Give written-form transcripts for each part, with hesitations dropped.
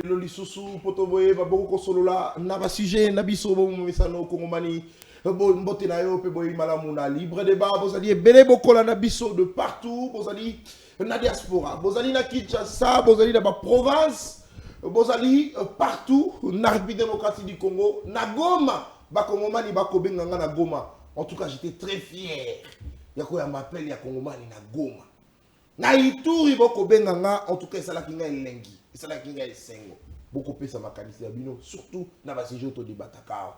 lelo lisusu poto boye baboko kosolola na ba sujet na biso bo mesano kongomani mbote na yo pe boye malamu na libre débat bozali ebele bokola na biso de partout bozali na diaspora bozali na Kinshasa bozali na ba province bozali partout na République démocratique du Congo na Goma ba kongomani ba kobenganga na Goma. En tout cas, j'étais très fier. Yako ya m'appelle ya kongomani na Goma. Na Ituri boko benganga, en tout cas ça la kinga elengi, ça la kinga esengo. Boko pesa makanisi ya bino, surtout na ba sijo to debataka.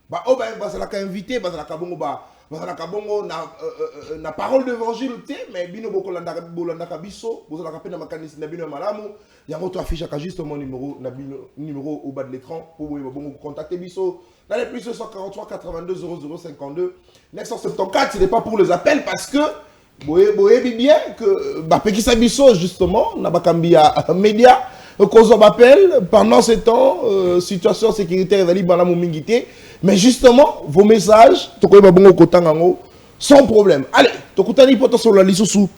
Ba oba ba la ka invité, ba la ka bongo na parole d'évangile té, mais bino boko landa bolanda ka biso, bo la ka pena makanisi na bino malamu. Yango to affiche ka juste mon numéro au bas de l'écran pour vous bongo contacter biso. Dans les plus 243 82 00 52 974, ce n'est pas pour les appels parce que vous voyez bien que Pekisa Bisso justement n'a pas cambié à média qu'on m'appelle pendant ce temps situation sécuritaire mais justement vos messages sans problème. Allez, tokutani poto sur la lisusu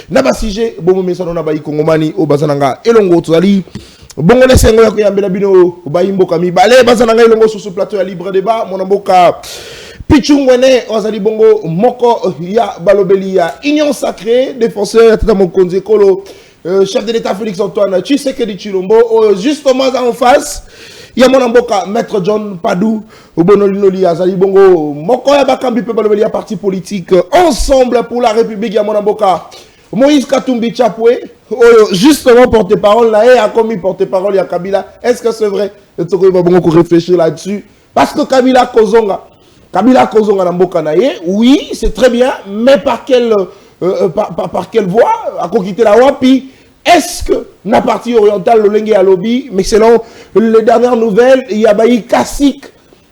na ba sujet bon message na ba ikongomani o bazananga elongo tozali bongo le sengo ya koyambela bino bayimbo kami bale bazananga elongo sur plateau ya libre débat mon mboka Pichungwene ozali bongo moko ya balobeli ya union sacrée défenseur tata mokonzi kolo chef de l'état Félix Antoine Tshisekedi Tshilombo justement en face il y a mon amboka maître John Padou Obonolinoli azali bongo moko ya bakambi pe balobeli ya parti politique ensemble pour la République ya mon amboka Moïse Katumbi Chapwe justement porte-parole là et a commis porte-parole ya Kabila. Est-ce que c'est vrai? Il va bongo réfléchir là-dessus parce que Kabila Kozonga na mboka na ye, oui, c'est très bien, mais par quelle voie a quitté la wapi? Est-ce que la partie orientale, le Lengue à lobby, mais selon les dernières nouvelles, il y a Baï Kassik,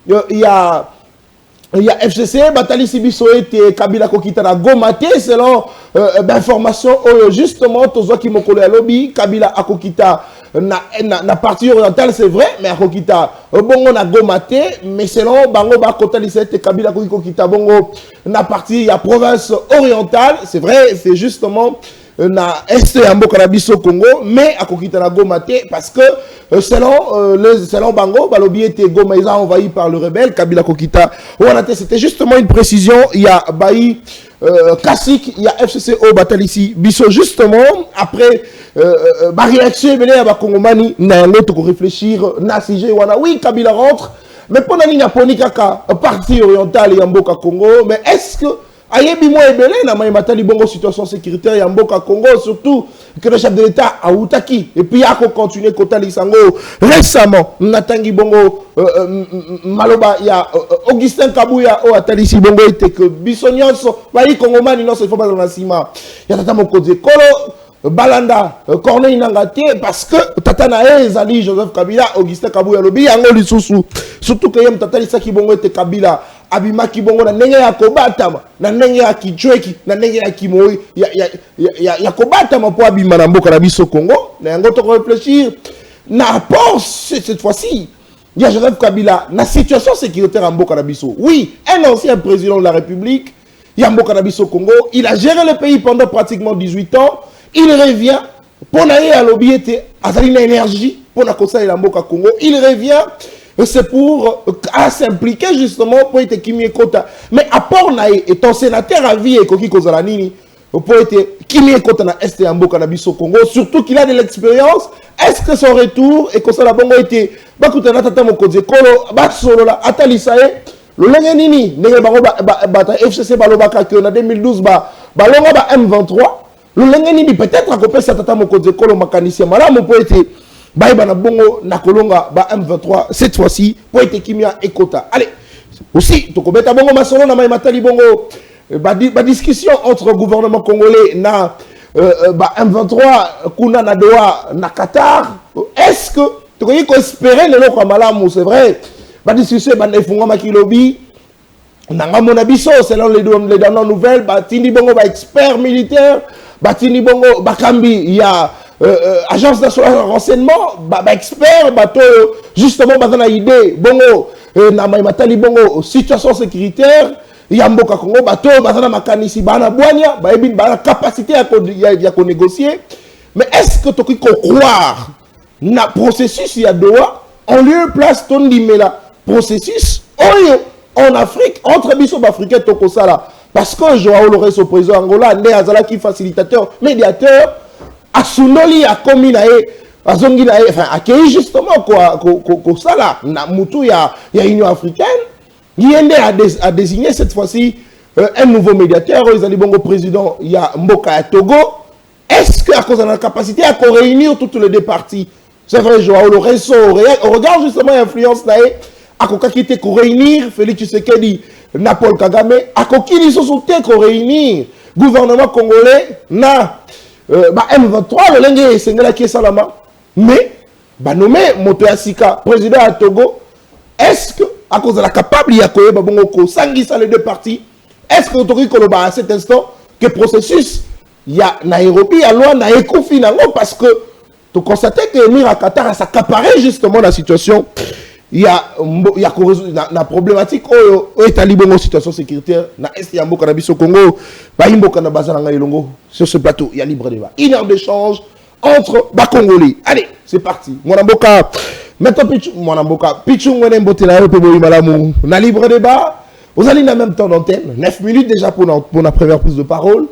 il y a FCC, Batali Sibiso et Kabila Kokita na Gomate, selon d'informations, justement, Tozo Kimokole à lobby, Kabila Akokita na partie orientale, c'est vrai, mais Akokita, bongo na Gomate, mais selon Bango Bakota Lisette, Kabila Kokita, bongo na partie, il y a province orientale, c'est vrai, c'est justement na est ya mboka na biso Congo mais akokita na Goma te parce que selon Bango balobi était Goma ils ont envahi par le rebelle Kabila kokita c'était justement une précision. Il y a Baï Kassik, il y a FCCO Batalisi biso justement après ma réaction venait à Bakongomani na l'autre pour réfléchir na CG wana oui Kabila rentre mais pendant l'Ina Ponikaka partie orientale ya mboka Congo mais est-ce que ayebi mo ebele na matali bongo situation sécuritaire ya mboka Congo surtout que le chef de l'État a outaki et puis a continué kotali sango récemment natangi bongo maloba ya Augustin Kabuya o atalisi bongo ete que bisonyonso bayi kongomani non il faut pas dans la cima ya tata mokonzi kolo Balanda Corneille Nangate parce que tata na ezali Joseph Kabila Augustin Kabuya lobi yango lisusu surtout que yem tata lisaki bongo ete Kabila abimaki bongo na ndenge ya kobatama na ndenge ya kichweki na ndenge ya kimoi ya kobatama po abima na mboka na biso Congo na yango to réfléchir na rapport cette fois-ci il y a Joseph Kabila na situation sécuritaire en mboka na biso. Oui, un ancien président de la République ya mboka na biso Congo, il a géré le pays pendant pratiquement 18 ans. Il revient pour naïe à l'objet azali na énergie pour na kosa la mboka Congo. Il revient c'est pour s'impliquer justement pour être Kimi Kota. Mais à part naïe étant sénateur à vie et Koki Kozalanini pour être Kimi Kota na Est ya mboka na biso Congo, surtout qu'il a de l'expérience. Est-ce que son retour et que ça la bongo été bakuta na tata mokonzi kolo ba solo la atalisae le lenga nini ndenge bango ba FCC balobaka que na 2012 balonga ba M23 le lenga nini peut-être akopesa tata mokonzi kolo makanisi malamu po ete baïba na bongo na kolonga ba M23 cette fois-ci pour ete kimia ekota. Allez aussi tokobeta bongo masolo na matali bongo ba discussion entre le gouvernement congolais na M23 kuna na Doha na Qatar. Est-ce que tu peux espérer le loko malamu? C'est vrai ba discussion ba nefunga makilobi nanga monabiso selon les dernières nouvelles ba tindi bongo ba expert militaire ba tindi bongo ba kambi il y a agence nationale de renseignement ba expert bato justement ba na idée bongo na matali bongo situation sécuritaire ya mboka Congo bato bazana makanisi bana bwanya ba ebi ba capacité ya négocier. Mais est-ce que tu peux croire na processus ya Doha en lieu place tondimela processus oyo en Afrique entre biso africain tokosala parce que Joao Lourenço président Angola ndé azala qui facilitateur médiateur asunoli akomi na ye azongi na ye enfin accueilli justement ko sala na mutu ya Union africaine yende a désigné cette fois-ci un nouveau médiateur ils ont dit bongo président ya mboka ya Togo. Est-ce que à cause de la capacité à réunir toutes les deux parties? C'est vrai, Joao Lourenço, on regarde justement l'influence là, à quoi qui était réunir Félix Tshisekedi, Paul Kagame, à quoi qui ils sont réunir gouvernement congolais, na M23, le lingue c'est là qui est salama, mais bah nommé Moto Asika, président à Togo. Est-ce que à cause de la capacité à quoi babongoko sangi ça les deux parties? Est-ce que autorise Koloba à cet instant que processus il y a Nairobi, il y a loi Naïko finalement parce que tu constates que Emir Qatar s'accaparait justement la situation. Il y a la problématique où est la situation sécuritaire na est ya mboka na biso Congo, ba imboka na bazana ilongo sur ce plateau, il y a libre débat. Une heure d'échange entre ba Congolais. Allez, c'est parti. Mwana mboka maintenant pichu mwana mboka pichu ngone mbotela yo pe boyi malamu na libre débat. Vous allez en même temps d'antenne, 9 minutes déjà pour la première prise de parole.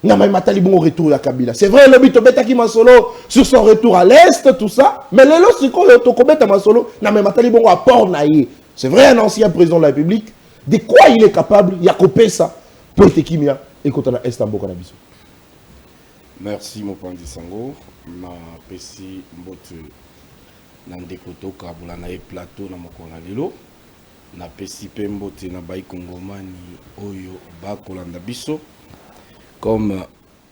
Retour à Kabila. C'est vrai, le bito beta qui Masolo sur son retour à l'Est, tout ça. Mais le lot, c'est quoi le Masolo n'a même pas bon à Port-Naïe. C'est vrai, un ancien président de la République. De quoi il est capable? Il y a coupé ça. Pour être Kimia et quand on a Estambo Canabiso. Merci, mon pandi Sango. Ma pesi mbote Nandekoto Kabulanae plateau na mokona lelo. Na pesi pembote na bai Kongomani Oyo Bakolanda Biso. Comme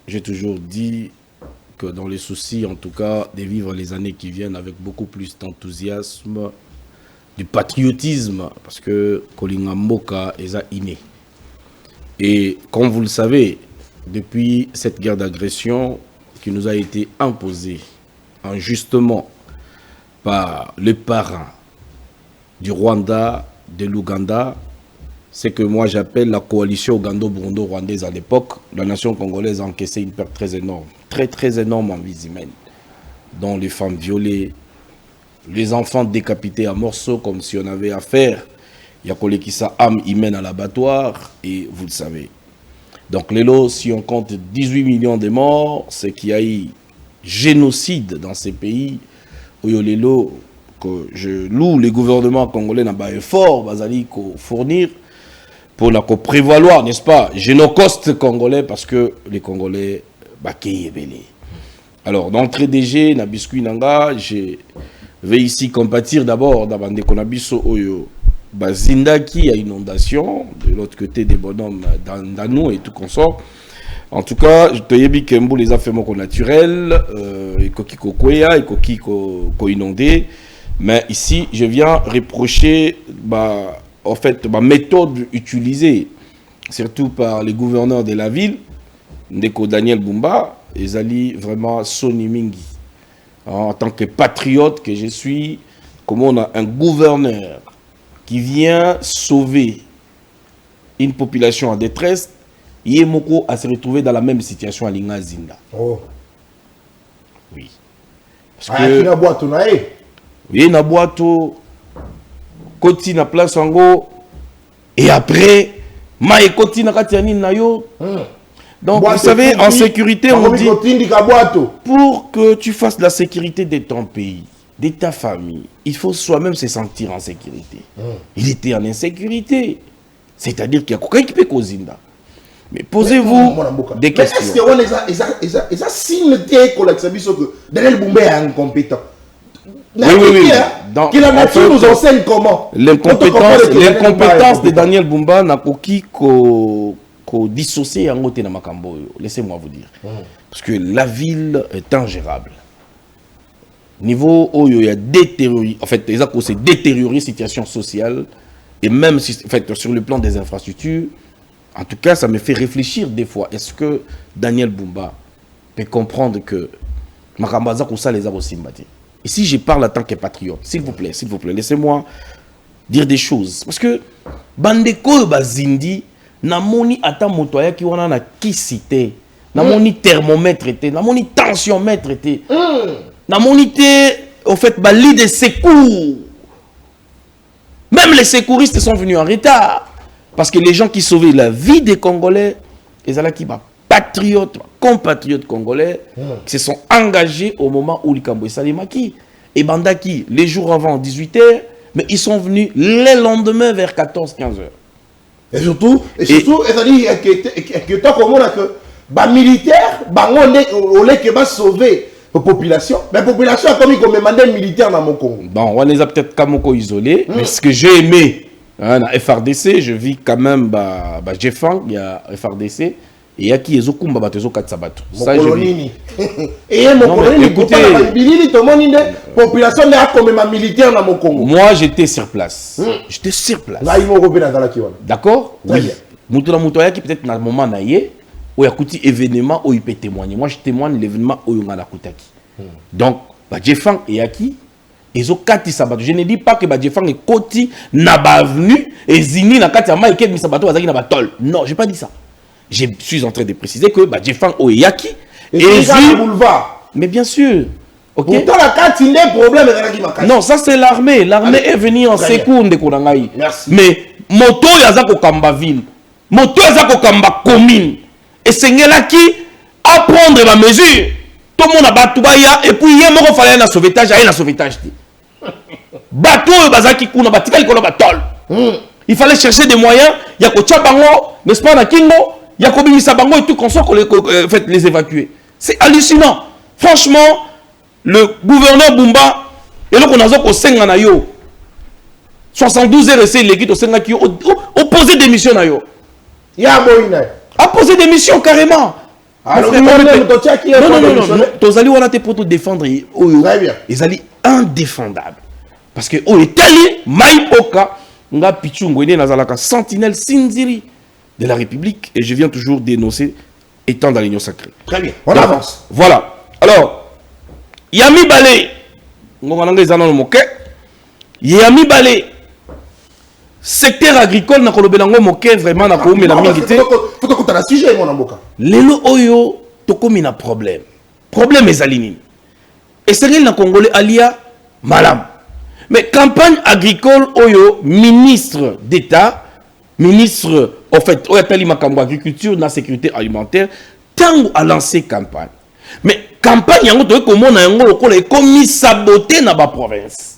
j'ai toujours dit que dans les soucis, en tout cas, de vivre les années qui viennent avec beaucoup plus d'enthousiasme, du patriotisme, parce que Kolinga Mboka est inné. Et comme vous le savez, depuis cette guerre d'agression qui nous a été imposée injustement par les parents du Rwanda, de l'Ouganda, c'est que moi j'appelle la coalition ougando-burundo-rwandaise à l'époque, la nation congolaise a encaissé une perte très énorme, très énorme en vies humaines, dont les femmes violées, les enfants décapités à morceaux comme si on avait affaire, il y a collé qui sa âme humaine à l'abattoir, et vous le savez. Donc les lots, si on compte 18 millions de morts, c'est qu'il y a eu génocide dans ces pays, où il y a les lots que je loue les gouvernements congolais n'ont pas effort, basali fournir, pour la prévaloir, n'est-ce pas, génocauste congolais, parce que les Congolais, baké belé. Alors, d'entrée DG, na biscuit nanga, je vais ici compatir d'abord dans Bande Konabiso Oyo, Bazindaki à inondation, de l'autre côté des bonhommes d'Anou et tout consort. En tout cas, je te dis que les affaires naturelles, et koki kokoya, et koki ko inondé, mais ici, je viens reprocher, en fait, ma méthode utilisée, surtout par les gouverneurs de la ville, Ndeko Daniel Bumba, et Zali vraiment Soni Mingi. En tant que patriote que je suis, comment on a un gouverneur qui vient sauver une population en détresse, Yemoko a se retrouvé dans la même situation à Lingazinda. Oh. Oui. Parce que... Oui, na boato. Koti na place ango et après ma koti na katiani na yo. Donc vous savez en sécurité on dit pour que tu fasses la sécurité de ton pays, de ta famille, il faut soi-même se sentir en sécurité. Il était en insécurité. C'est-à-dire qu'il y a quelqu'un qui peut causinda. Mais posez-vous des questions. Est-ce que on a signe que Daniel Bumba est incompétent? Oui. Que la nature nous enseigne comment. L'incompétence de Daniel Bumba n'a qu'aucun qu'on dissocier en côté na makambo. Laissez-moi vous dire. Parce que la ville est ingérable. Niveau où il y a détérioré, en fait, c'est détérioré situation sociale et même en fait, sur le plan des infrastructures. En tout cas, ça me fait réfléchir des fois. Est-ce que Daniel Bumba peut comprendre que Makambaza Koussa les a aussi battus? Et si je parle en tant que patriote, s'il vous plaît, laissez-moi dire des choses. Parce que Bandeko Bazindi, namoni ata motoya ki wana na kisite, namoni thermomètre était, namoni tensiomètre était. na monité, au fait, lit de secours. Même les secouristes sont venus en retard. Parce que les gens qui sauvaient la vie des Congolais, ils allaient qui patriotes, compatriotes congolais, qui se sont engagés au moment où l'Ikambo et Salimaki. Et Bandaki, les jours avant 18h, mais ils sont venus le lendemain vers 14-15h. Et surtout, c'est-à-dire que tant qu'on a que les militaires, on est sauvé la population. Mais la population a commis comme mandat militaire dans mon Congo. Bon, on les a peut-être Kamoko isolés, mais ce que j'ai aimé, hein, dans FRDC, je vis quand même, Jeffang, il y a FRDC, et il y a qui est Zokumba, Batezo Katsabato. Ça, je vis. Et mon colonini, écoutez, la population a comme militaire dans mon Congo. Moi, j'étais sur place. J'étais sur place. D'accord? Oui. Moutoula Moutoya qui peut-être dans le moment naïe, où il y a un événement où il peut témoigner. Moi, je témoigne l'événement où il y a un donc, Jeffang et Yaki, ils ont kati sabato. Je ne dis pas que Jeffang est koti n'a pas venu et zini na kati ama eket mi sabato azaki na batol. Non, j'ai pas dit ça. Je suis en train de préciser que Jeffang ou Yaki et boulevard. Mais bien sûr. OK. Pourtant la carte il y a problème non, ça c'est l'armée. L'armée est venue en secours de Konangaï. Merci. Mais moto yazako kamba ville. Moto yazako kamba commune. Et c'est qui à prendre la mesure. Tout le monde a battu et puis il y a un fallait un sauvetage, il y a un sauvetage. Bateau bazaki kuna batika likolo batol. Il fallait chercher des moyens, il y a ko bango, n'est-ce pas na kingo, il y a ko bimisa bango et tout qu'on soit fait les évacuer. C'est hallucinant. Franchement, le gouverneur Bumba et là qu'on a ko senga na yo. 72 heures essayé l'équipe au senga qui opposé démission na yo. Ya boina. A posé démission carrément. Alors, non, on a été pour te défendre. Ils allaient indéfendables. Parce que on est allé, Maïpoka, nga Pichungwene, Nazalaka, sentinelle Sinziri de la République. Et je viens toujours dénoncer, étant dans l'Union sacrée. Très bien, on avance. Voilà. Alors, Yami Balé, Yami Balé, secteur agricole, na kolobelango moke vraiment na koumi la mingité. Faut que tu aies un sujet, mon amboka. Lelo oyo, tokomi na problème. Problème est aligné. Et c'est le Congolais alia malam. Mais campagne agricole oyo, ministre d'État, ministre, en fait, oyo makambo agriculture, na sécurité alimentaire, tant a lancé campagne. Mais campagne yango to ko mona yango lokola ekomi saboter na ba province.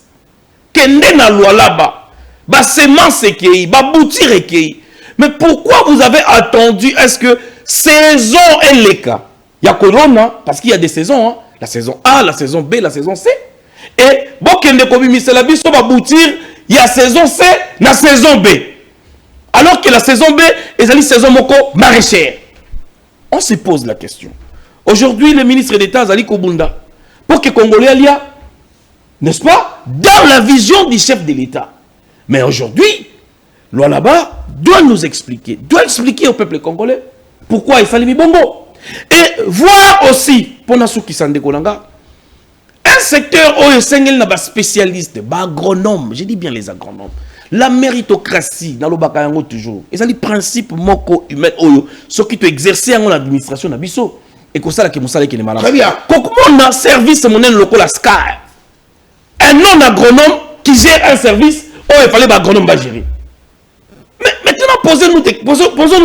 Kende na loi là-bas. Bah semence ekei, bah boutir ekei. Mais pourquoi vous avez attendu? Est-ce que saison est le cas? Il y a corona parce qu'il y a des saisons, hein? La saison A, la saison B, la saison C. Et bon kende kobi misela biso ba boutir, il y a saison C, la saison B. Alors que la saison B est la saison moko maraîchère. On se pose la question. Aujourd'hui, le ministre d'État Zali Kobunda, pour que Congolais alia, n'est-ce pas, dans la vision du chef de l'État. Mais aujourd'hui, loi là-bas doit nous expliquer, doit expliquer au peuple congolais pourquoi il fallait Bongo. Et voir aussi, pour nous qui s'en décolanga, un secteur où il y a des spécialistes, des agronomes, je dis bien les agronomes, la méritocratie, dans le bakayango toujours, et ça le principe moko humain, ce qui te exercer en administration na biso, et que ça là qui moussa qui est malade. Très bien. Comment on a service mon local à Sky, un non agronome qui gère un service. Oh, il fallait l'agronome gérer. Mais maintenant, posons-nous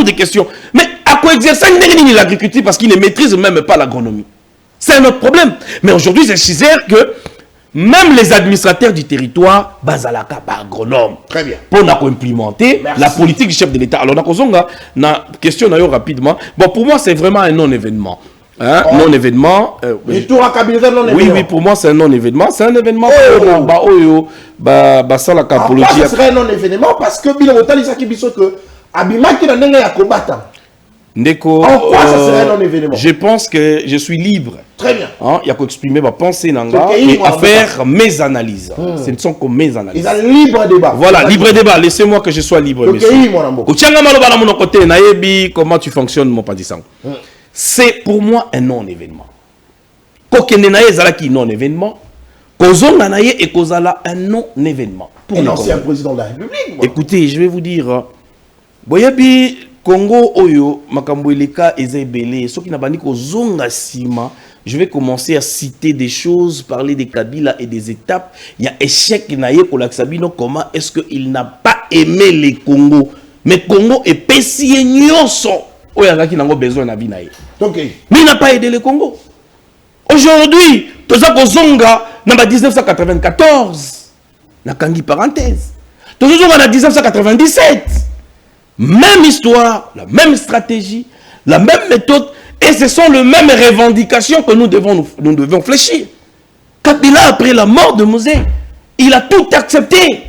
des questions. Mais à quoi exercer l'agriculture parce qu'il ne maîtrise même pas l'agronomie? C'est un autre problème. Mais aujourd'hui, c'est sûr que même les administrateurs du territoire, bazalaka agronome. Très bien. Pour implémenter la politique du chef de l'État. Alors, na question rapidement. Bon, pour moi, c'est vraiment un non-événement. Hein? Oh. Non-événement. Oui, oui, pour moi, c'est un non-événement. C'est un événement ça la capologie. Ça serait un non-événement parce que Bilo Motali Saki Biso que Abimaki n'a pas combattant. Ndeko, en quoi ça serait un non-événement? Je pense que je suis libre. Très bien. Hein? Il y a qu'à exprimer ma pensée nanga et à faire mes analyses. Ce ne sont que mes analyses. Ils ont libre débat. Voilà, libre débat. Laissez-moi que je sois libre, monsieur. Comment tu fonctionnes, mon padisang? C'est pour moi un non-événement. Kokendenaye zalaki non-événement. Kozonganaye et Kozala un non-événement. Un ancien président de la République. Écoutez, je vais vous dire. Boyabi Congo Oyo, Makambo Eleka Ezebele, ceux qui n'a pas dit Kozonga Sima, je vais commencer à citer des choses, parler des Kabila et des étapes. Il y a échec naïe pour l'Aksabino. Comment est-ce qu'il n'a pas aimé les Congo? Mais Congo est pessie nyonso. Oh, il y a qui n'a pas besoin de vie. Ok. Mais il n'a pas aidé les Congo. Aujourd'hui, Toza Kozonga, en 1994, la Kangi parenthèse. Toza Kozonga en 1997. Même histoire, la même stratégie, la même méthode. Et ce sont les mêmes revendications que nous devons fléchir. Kabila, après la mort de Mosé, il a tout accepté.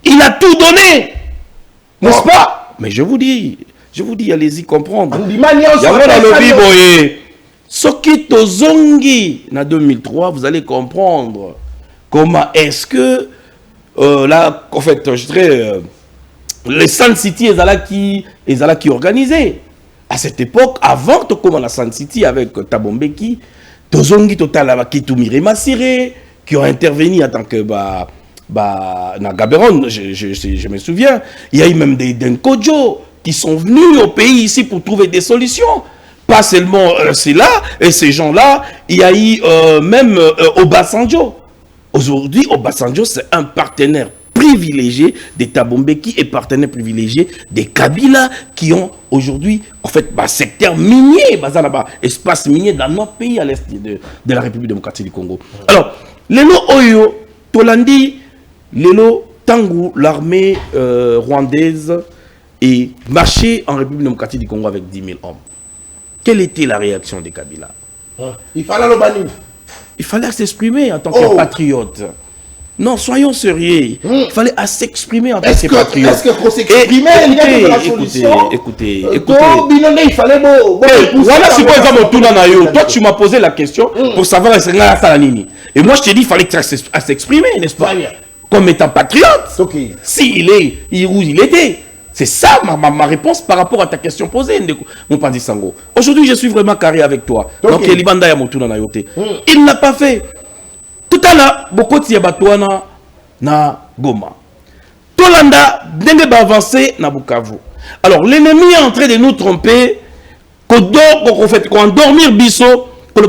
Il a tout donné. N'est-ce pas? Mais je vous dis, allez-y comprendre. Il y a dans le Bible, Soki Tozongi, en 2003, vous allez comprendre comment est-ce que, là, en fait, je dirais, les Sun City, ils qui organisé. À cette époque, avant de commencer la Sun City avec Tabombeki, Tozongi Total Kitumire Massiré, qui ont intervenu en tant que na Gaberon, je me souviens. Il y a eu même des Denkojo qui sont venus au pays ici pour trouver des solutions. Pas seulement c'est là et ces gens-là, il y a eu même Obasanjo. Aujourd'hui, Obasanjo, c'est un partenaire privilégié des Tabombeki et partenaire privilégié des Kabila qui ont aujourd'hui, en fait, secteur minier, espace minier dans notre pays à l'est de la République démocratique du Congo. Alors, Lelo Oyo, Tolandi, Lelo Tangu, l'armée rwandaise est marché en République démocratique du Congo avec 10 000 hommes. Quelle était la réaction des Kabila? Il fallait le bannir. Il fallait s'exprimer en tant que patriote. Non, soyons sérieux. Il fallait s'exprimer en tant que patriote. Est-ce qu'on s'exprimait? Écoutez. Il fallait toi, tu m'as posé la question pour savoir est-ce que et moi, je t'ai dit il fallait s'exprimer, n'est-ce pas? Comme étant patriote. S'il est, où il était. C'est ça ma réponse par rapport à ta question posée, mon Pandi Sango. Aujourd'hui, je suis vraiment carré avec toi. Donc, il n'a pas fait. Tout à l'heure, beaucoup de Batouana na Goma. Tolanda, denge ba avancé na Bukavu. Alors, l'ennemi est en train de nous tromper, qu'on endormir biso, qu'on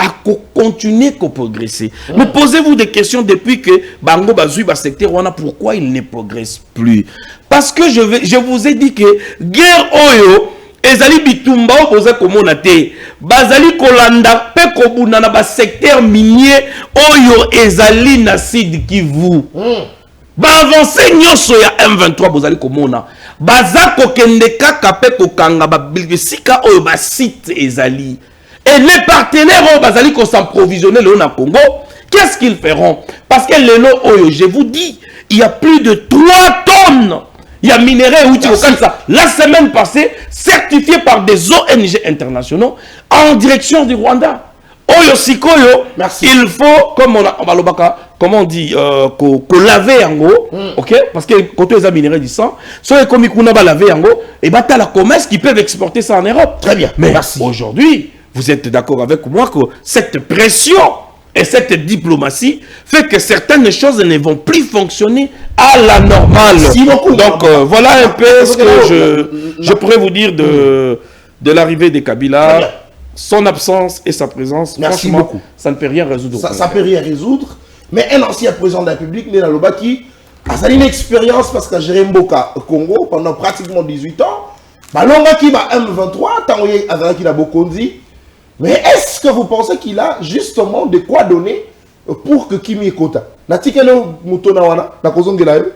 à continuer à progresser. Mais posez-vous des questions depuis que Bango Bazui ba secteur wana pourquoi il ne progresse plus? Parce que je vous ai dit que guerre oyo ezali bitumba opposé komona te bazali kolanda pe kobuna na ba secteur minier oyo ezali na Sud Kivu. Ba avancer nyoso ya M23 bozali komona baza kokende kaka pe kokanga ba bilsika oyo ba site ezali. Et les partenaires oyo bazali ko s'approvisionner le na Congo, qu'est-ce qu'ils feront? Parce que le oyo, je vous dis, il y a plus de 3 tonnes. Il y a minerais où la semaine passée, certifié par des ONG internationaux en direction du Rwanda. Oyo Sikoyo, il faut, comme on dit, qu'on laver en gros, ok? Parce que quand on a minerais du sang, soit comme on a lavé en gros, et bah t'as la commerce qui peuvent exporter ça en Europe. Très bien. Mais aujourd'hui, vous êtes d'accord avec moi que cette pression et cette diplomatie fait que certaines choses ne vont plus fonctionner à la normale. Donc voilà un peu ce que je pourrais vous dire de l'arrivée des Kabila, son absence et sa présence. Merci beaucoup. Ça ne peut rien résoudre. Ça ne peut rien résoudre. Mais un ancien président de la République, Néna Lobaki, a une expérience parce qu'à Mboka au Congo pendant pratiquement 18 ans. Balonga qui va M23, Tangoye Azaraki la Bokondi. Mais est-ce que vous pensez qu'il a justement de quoi donner pour que Kimi Kota Natikelo Mutona wana na kozongela yo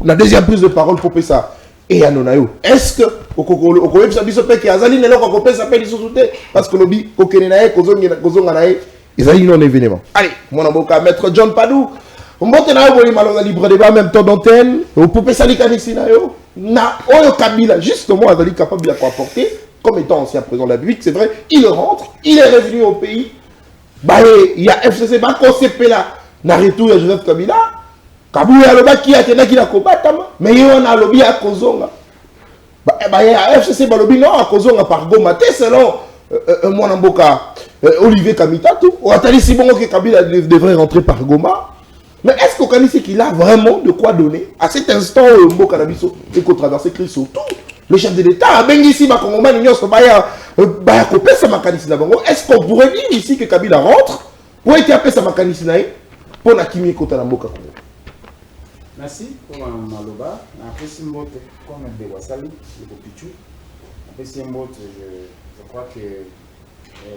na deuxième prise de parole pour ça et anonayo. Est-ce que au ça biso pe ki azali nelo ko pesa pe lisosute parce que lobi ko kenenaye kozonga nae ezali non événement. Allez, mon avocat maître John Padou, mbote na yo boli malonga libre débat en même temps d'antenne, pour pesa likanisi na yo na oyo Kabila justement azali capable de apporter. Comme étant ancien président de la République, c'est vrai, il rentre, il est revenu au pays. Il y a FCC, CP là, Naritou et Joseph Kabila. Kabila Loba qui a tenu la combattant, mais il y a un lobby à Kozonga. Il y a FCC Balobi non à Kozonga par Goma, selon mon amboka Olivier Kamitatou, ou Atali Sibongo que Kabila devrait rentrer par Goma. Mais est-ce qu'on connaît qu'il a vraiment de quoi donner à cet instant où Mboka Nabiso et qu'on traverse Christ surtout? Le chef de l'État a bien ici, Bakongoma, l'Union Sobaya, est-ce qu'on pourrait dire ici que Kabila rentre pour être appelé sa mécanisme pour la Kimi Kota Namboka? Merci pour Maloba. Après Simbote, comme de Wasali, le Pichu. Après Simbote, je crois que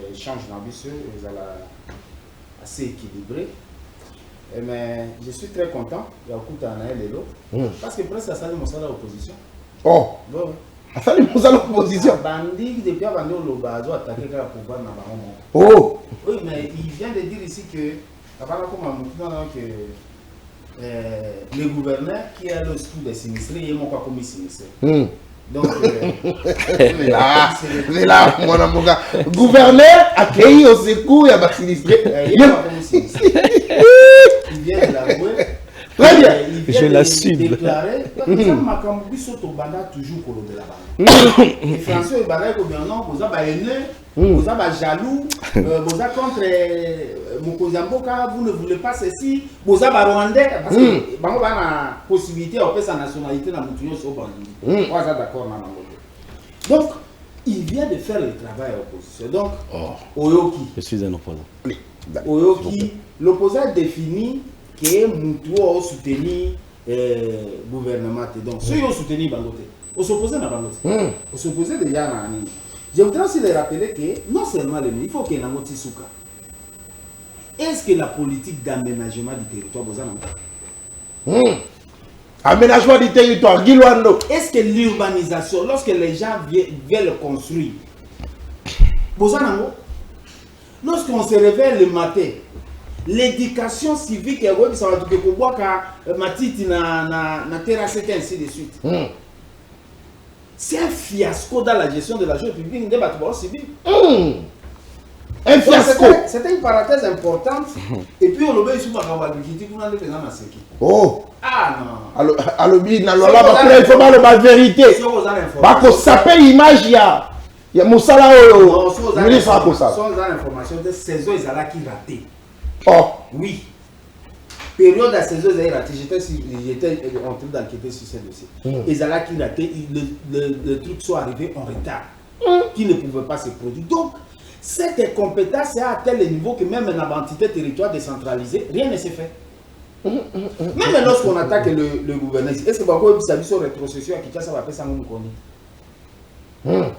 l'échange d'ambition est assez équilibré. Mais je suis très content. Il y a beaucoup de parce que presque ça, c'est l'opposition. Oh! Ça, c'est l'opposition. Bandi, depuis avant de l'Obazo, attaqué le pouvoir dans le moment. Oh! Oui, mais il vient de dire ici que, le gouverneur qui a le sous des sinistrés, il est mon pas commis sinistré. Donc, là, mon amour, gouverneur accueilli au secours, il y a pas sinistré. Il vient de l'avouer. Très bien. Je l'assume. Déclarer. Donc, ça m'a toujours pour de la bande. Les Français, ils balaient au gouvernement, vous avez haineux, vous avez jaloux, vous avez contre Mokozamboka, vous ne voulez pas ceci, vous avez rwandais, parce que vous avez la possibilité de faire sa nationalité dans le monde sur bandit. Vous êtes d'accord, donc, il vient de faire le travail à l'opposition. Donc, Oyoki. Je suis un opposant. Oyoki, l'opposant définit que Moutou a soutenu le gouvernement. Donc, ceux qui ont soutenu Bangote, on s'opposait à Bangote. On s'opposait déjà à Nani. Je voudrais aussi les rappeler que non seulement les il faut qu'il y ait un moti souka. Est-ce que la politique d'aménagement du territoire, aménagement du territoire, Guilouando. Est-ce que l'urbanisation, lorsque les gens viennent construire, lorsqu'on se réveille le matin, l'éducation civique est ça va tout pour voir que matiti na terrasse et ainsi de suite. C'est un fiasco dans la gestion de la chose publique des bâtiments civils. Un fiasco. C'était une parenthèse importante. Et puis on obéit sur ma qui pour aller dans la sécurité. Oh. Ah non. Alors il faut pas la vérité. Parce que ça paye l'image il y a Moussala au ministre à Kosa. Sans l'information de saison ils allaient qui raté. Oh. Oui. Période de la saison, j'étais en train d'enquêter sur ce dossier. Ils allaient qui raté, le truc soit arrivé en retard, qui ne pouvait pas se produire. Donc, cette compétence est à tel niveau que même dans l'entité territoire décentralisée, rien ne s'est fait. Même lorsqu'on attaque le gouvernement, est-ce que vous avez sur rétrocession à Kinshasa, ça va faire ça nous connaît.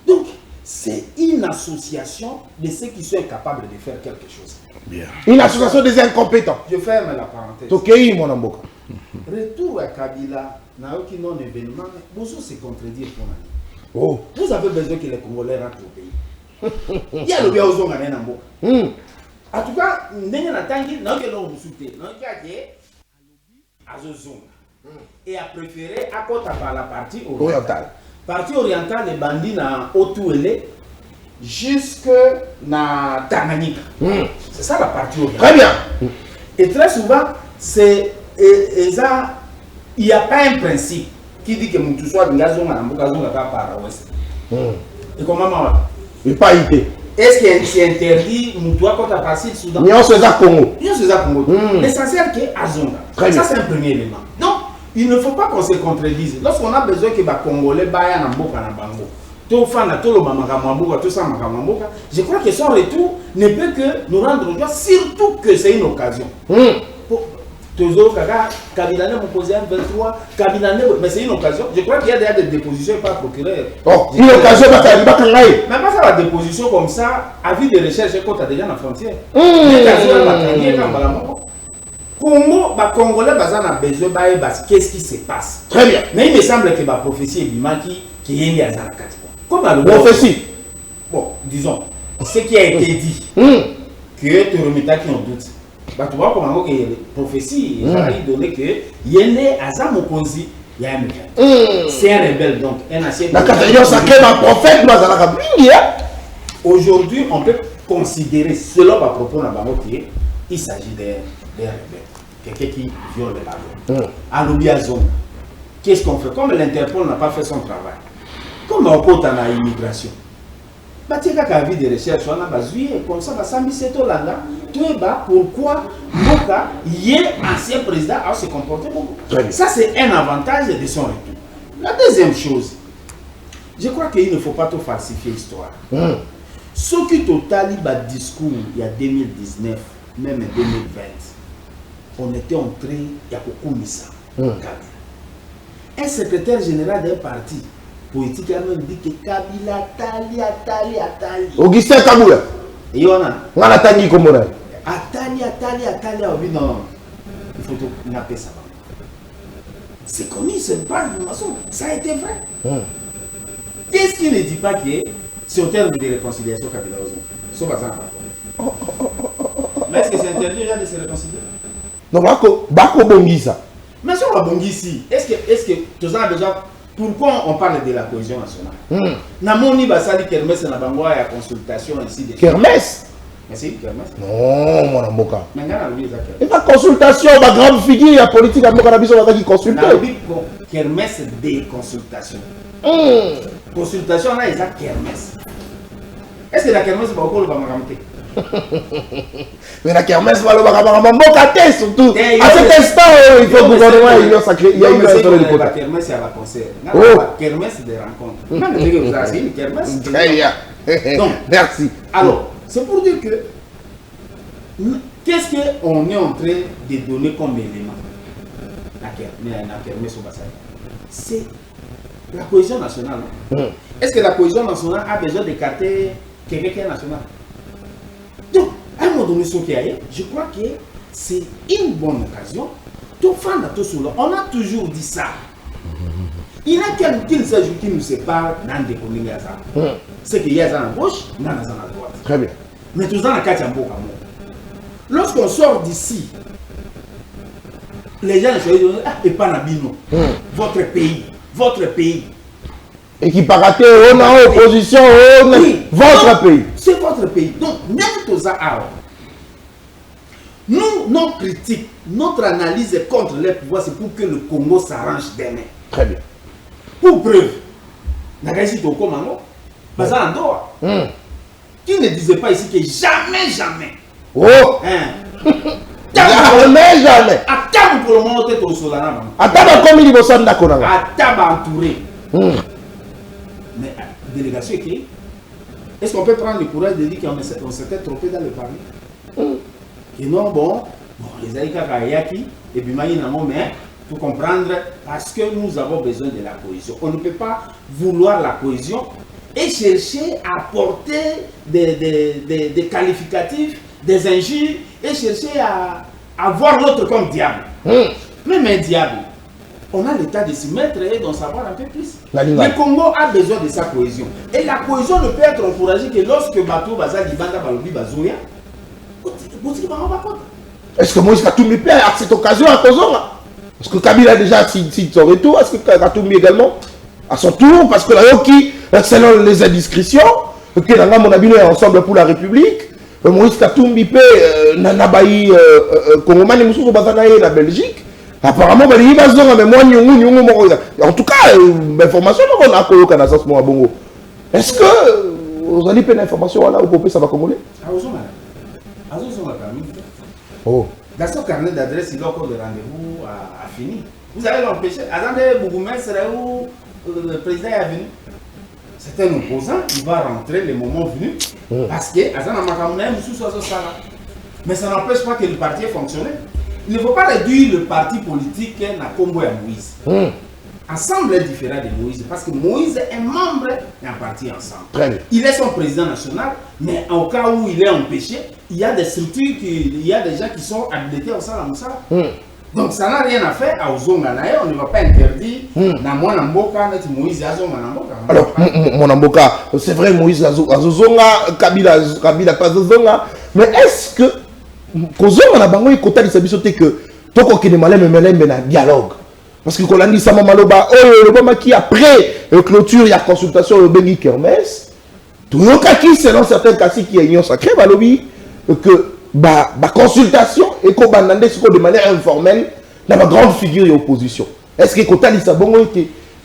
Donc, c'est une association de ceux qui sont incapables de faire quelque chose. Bien. Une association des incompétents. Je ferme la parenthèse. Ok, mon amboka. Retour à Kabila, n'a aucun non-événement, mais vous se contredire pour l'année. Oh. Vous avez besoin que les Congolais rentrent au pays. Il y a le bien aux hommes à Namboka. En tout cas, nous avons que l'on vous soutient. Nous avons et a préféré à côté par la partie orientale. Partie orientale, les bandits na Otuele jusque na Tanganyika. C'est ça la partie orientale. Très bien. Et très souvent, c'est il n'y a pas un principe qui dit que tout soit un gazon à Namboka par l'ouest. Et comment il n'est pas été. Est-ce que c'est interdit Moutoua quand tu as passé le Soudan? Nyon César Congo. Nyon César Congo. L'essentiel qui est Azonga. Ça, c'est un premier élément. Donc, il ne faut pas qu'on se contredise. Lorsqu'on a besoin que les Congolais baillent en Mboka, je crois que son retour ne peut que nous rendre joie, surtout que c'est une occasion. Toujours, Kabila ne posé un 23, mais c'est une occasion. Je crois qu'il y a des dépositions par procureur. Oh, une occasion, mais pas ça la déposition comme ça, avis de recherche quand tu as déjà dans la frontière. Congo, les Congolais ont besoin de qu'est-ce qui se passe. Très bien. Mais il me semble que la prophétie est Bimaki qui est à la comme la prophétie. Bon, disons, ce qui a été dit, que tu remets qui en doute. Tu vois comment la prophétie, il a donné que Yende Azam Okonzi, il y a un mécanisme. C'est un rebelle donc, un ancien. La catégorie sacrée d'un prophète, aujourd'hui, on peut considérer, selon ma propos, il s'agit des rebelles. Quelqu'un qui viole la loi. À l'Obiazon, qu'est-ce qu'on fait? Comme l'Interpol n'a pas fait son travail, comme on compte en immigration, il y a une vie de recherche, on a comme ça, pourquoi Moka, ancien président, a se comporté beaucoup. Ça, c'est un avantage de son retour. La deuxième chose, je crois qu'il ne faut pas trop falsifier l'histoire. Ce qui totalise le discours il y a 2019, même 2020, on était en train de Kokumisa. Un secrétaire général d'un parti politique a même dit que Kabila Atali. Augustin Kaboula. Et on a. On a Tangi Komona. Atali. Non. Il faut tout napper ça. C'est connu, c'est pas une façon. Ça a été vrai. Qu'est-ce qui ne dit pas que c'est au terme de réconciliation Kabila Ozon? Sauf à ça. Mais est-ce que c'est interdit déjà de se réconcilier? Non, Bako Bongisa. Mais si on va bongi ici, est-ce que tout ça déjà, pourquoi on parle de la cohésion nationale? Namoni Basali Kermès na bango ya consultation ainsi de suite. Kermès? Mais c'est Kermès. Non, mon amboka. Mais ngana lui ça Kermès. Et la consultation, ma grande figure, la politique, à Moka Nabiso, qui consulte. Kermès des consultations. Consultation là, ils ont Kermès. Est-ce que la Kermès va encore le Bamaramte? Mais la kermesse va le Bamaramte surtout. À cet instant, il faut que le gouvernement ait une sacrée. Il y a une sacrée de la kermesse à la concert. La kermesse des rencontres. C'est une kermesse. Très bien. Donc, merci. Alors, c'est pour dire que qu'est-ce qu'on est en train de donner comme élément la kermesse au Bassai? C'est la cohésion nationale. Est-ce que la cohésion nationale a besoin d'écarter quelqu'un qui est national? Donc, à un moment donné, je crois que c'est une bonne occasion de faire la chose. On a toujours dit ça. Il n'y a qu'un seul jour qui nous sépare dans des communes. C'est qu'il y a à gauche, il y a à droite. Très bien. Mais tout ça, on a qu'à Tiambo. Lorsqu'on sort d'ici, les gens choisissent, et pas Nabino, votre pays. Et qui paraît on a opposition, votre pays. C'est votre pays. Donc, même tout ça, nous, nos critiques, notre analyse contre les pouvoirs, c'est pour que le Congo s'arrange demain. Très bien. Pour preuve, Nagaïsi Toko Mango, Bazan Andoa, qui ne disait pas ici que jamais. Oh! Jamais. Attends pour le moment, tu es au Solana. Attends comme il va s'en d'accord. Attends entouré. Mais la délégation qui est-ce qu'on peut prendre le courage de dire qu'on s'était trompé dans le parler? Et non, bon, les Aïka Kayaki et Bimaï Namo, mais pour comprendre, parce que nous avons besoin de la cohésion. On ne peut pas vouloir la cohésion et chercher à porter des qualificatifs, des injures et chercher à voir l'autre comme diable. Même un diable. On a l'état de s'y mettre et d'en savoir un peu plus. Le Congo a besoin de sa cohésion. Et la cohésion ne peut être encouragée que lorsque Bato Baza Libanda Balobi Bazouya, est-ce que Moïse Katoumi plaît à cette occasion à Kozonga? Parce que Kabila a déjà si son retour, est-ce que Katoumi également à son tour? Parce que là, selon les indiscrétions, que Nanga Monabino est ensemble pour la République, Moïse Katoumi peut Nanabaï Kongomani Moussou Bazanaï la Belgique. Apparemment, en tout cas, l'information qu'on a au Canada, est-ce que vous avez une information là où ça va congolais? Oh. Dans son carnet d'adresse, il a encore le rendez-vous à fini. Vous allez l'empêcher. Attendez, Bougoumès, où le président est venu. C'est un opposant, il va rentrer le moment venu. Parce que, mais ça n'empêche pas que le parti ait fonctionné. Il ne faut pas réduire le parti politique à Combo et à Moïse. Ensemble est différent de Moïse, parce que Moïse est membre d'un parti ensemble. Il est son président national, mais en cas où il est empêché, il y a des structures, il y a des gens qui sont habilités au sein de Moussa. Donc ça n'a rien à faire à Ozonganae, on ne va pas interdire Moïse Azonga. Alors, Monamboka, c'est vrai, Moïse Azonga, Kabila Azonga, mais est-ce que Kozonga na bango ikota lisabisote que toko kene malem na dialogue? Parce que quand on dit ça, Maloba, qui après clôture, il y a consultation au Bengi Kermès. Tout le monde qui, selon certains cas, qui est union sacrée, que la consultation et qu'on va de manière informelle dans la grande figure et opposition. Est-ce que quand on dit ça,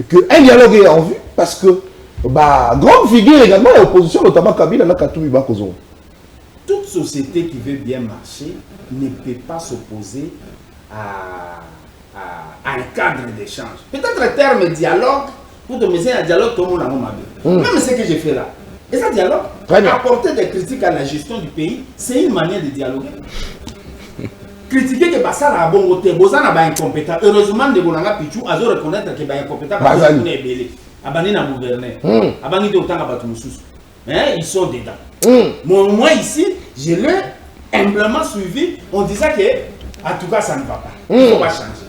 qu'un dialogue est en vue? Parce que grande figure également et opposition, notamment Kabila, n'a qu'à tout Ibakozon. Toute société qui veut bien marcher ne peut pas s'opposer à un cadre d'échange. Peut-être le terme dialogue pour te mettre un dialogue, tout le monde a même ce que j'ai fait là. Et ça dialogue, apporter des critiques à la gestion du pays, c'est une manière de dialoguer. Critiquer que ça a bon côté, Bozan a incompétent. Heureusement, de Bolanga Pichou a reconnaître qu'il est incompétent parce qu'il est belé. Abani n'a gouverné. Abani de autant à Batumoussous. Ils sont dedans. Moi ici, je l'ai humblement suivi. On disait que, en tout cas, ça ne va pas. Il ne faut pas changer.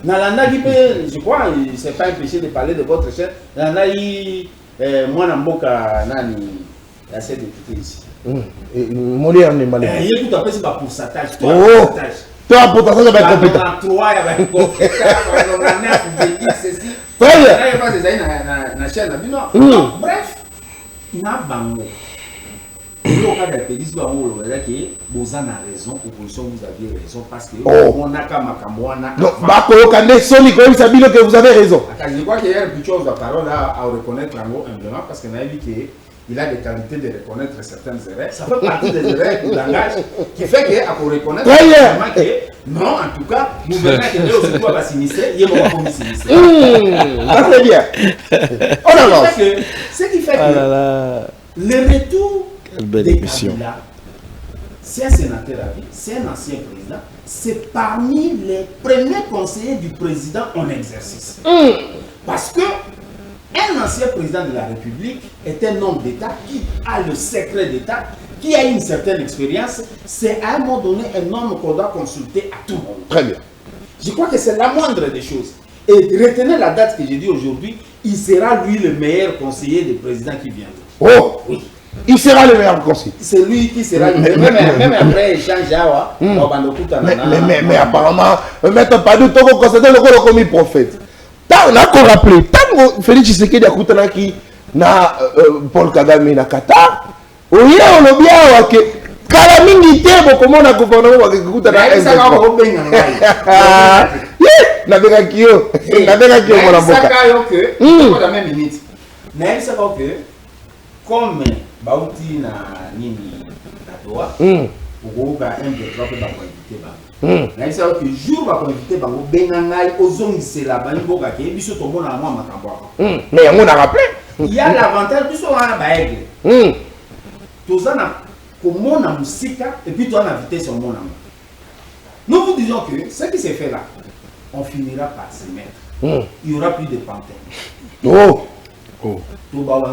Nalanda qui peut, je crois, ce n'est pas un péché de parler de votre chef. Nalanda, moi, Namboka, Nani, il y a ces députés ici. Moli en est malin. Il y a tout à fait pour pourcentage. Oh! Toi, pour pourcentage, il y a un compétent. Il y a un compétent. Il y a un compétent. Ceci. Très bien. Il y a pas des chaîne. Bref, il y a un bango. Il y a un pays qui a raison, opposition, vous aviez raison, parce que on a Kamakamouana. Non, Bako Kande Soni, comme ça dit que vous avez raison. Je crois qu'il y a une chose de parole à reconnaître humblement, parce qu'on a vu qu'il a des qualités de reconnaître certaines erreurs. Ça fait partie des erreurs du langage qui fait qu'on reconnaître vraiment que, non, en tout cas, nous venons que nous aussi pas s'initier, il y a mon commis s'initier. Ça c'est bien. On avance. Ce qui fait que le retour de Kabila, c'est un sénateur à vie, c'est un ancien président, c'est parmi les premiers conseillers du président en exercice. Parce que un ancien président de la République est un homme d'État qui a le secret d'État, qui a une certaine expérience. C'est à un moment donné un homme qu'on doit consulter à tout moment. Très bien. Je crois que c'est la moindre des choses. Et retenez la date que j'ai dit aujourd'hui, il sera lui le meilleur conseiller du président qui viendra. Oh oui. Il sera le meilleur conseiller. C'est lui qui sera le meilleur. Même après échange, mais apparemment, Maître Padou, tu as constaté le commis prophète. On a encore rappelé, tant Félix Tshisekedi a coupé na Paul Kagame na Qatar, on y a le bien que Kalamingi Tebo, comment on a coupé comme Bauti na Nini na Doha, pour un des trois invité. Mais c'est que jour va inviter bango benangai ozongi c'est la bango ka ke biso to mona moi makambo. Mais on a rappelé. Il y a l'avantage biso wana ba aigle. Tozana comment na musika et puis toi on a invité son mona. Nous vous disons que ce qui s'est fait là, on finira par se mettre. Il y aura plus de panthères. Oh. Comment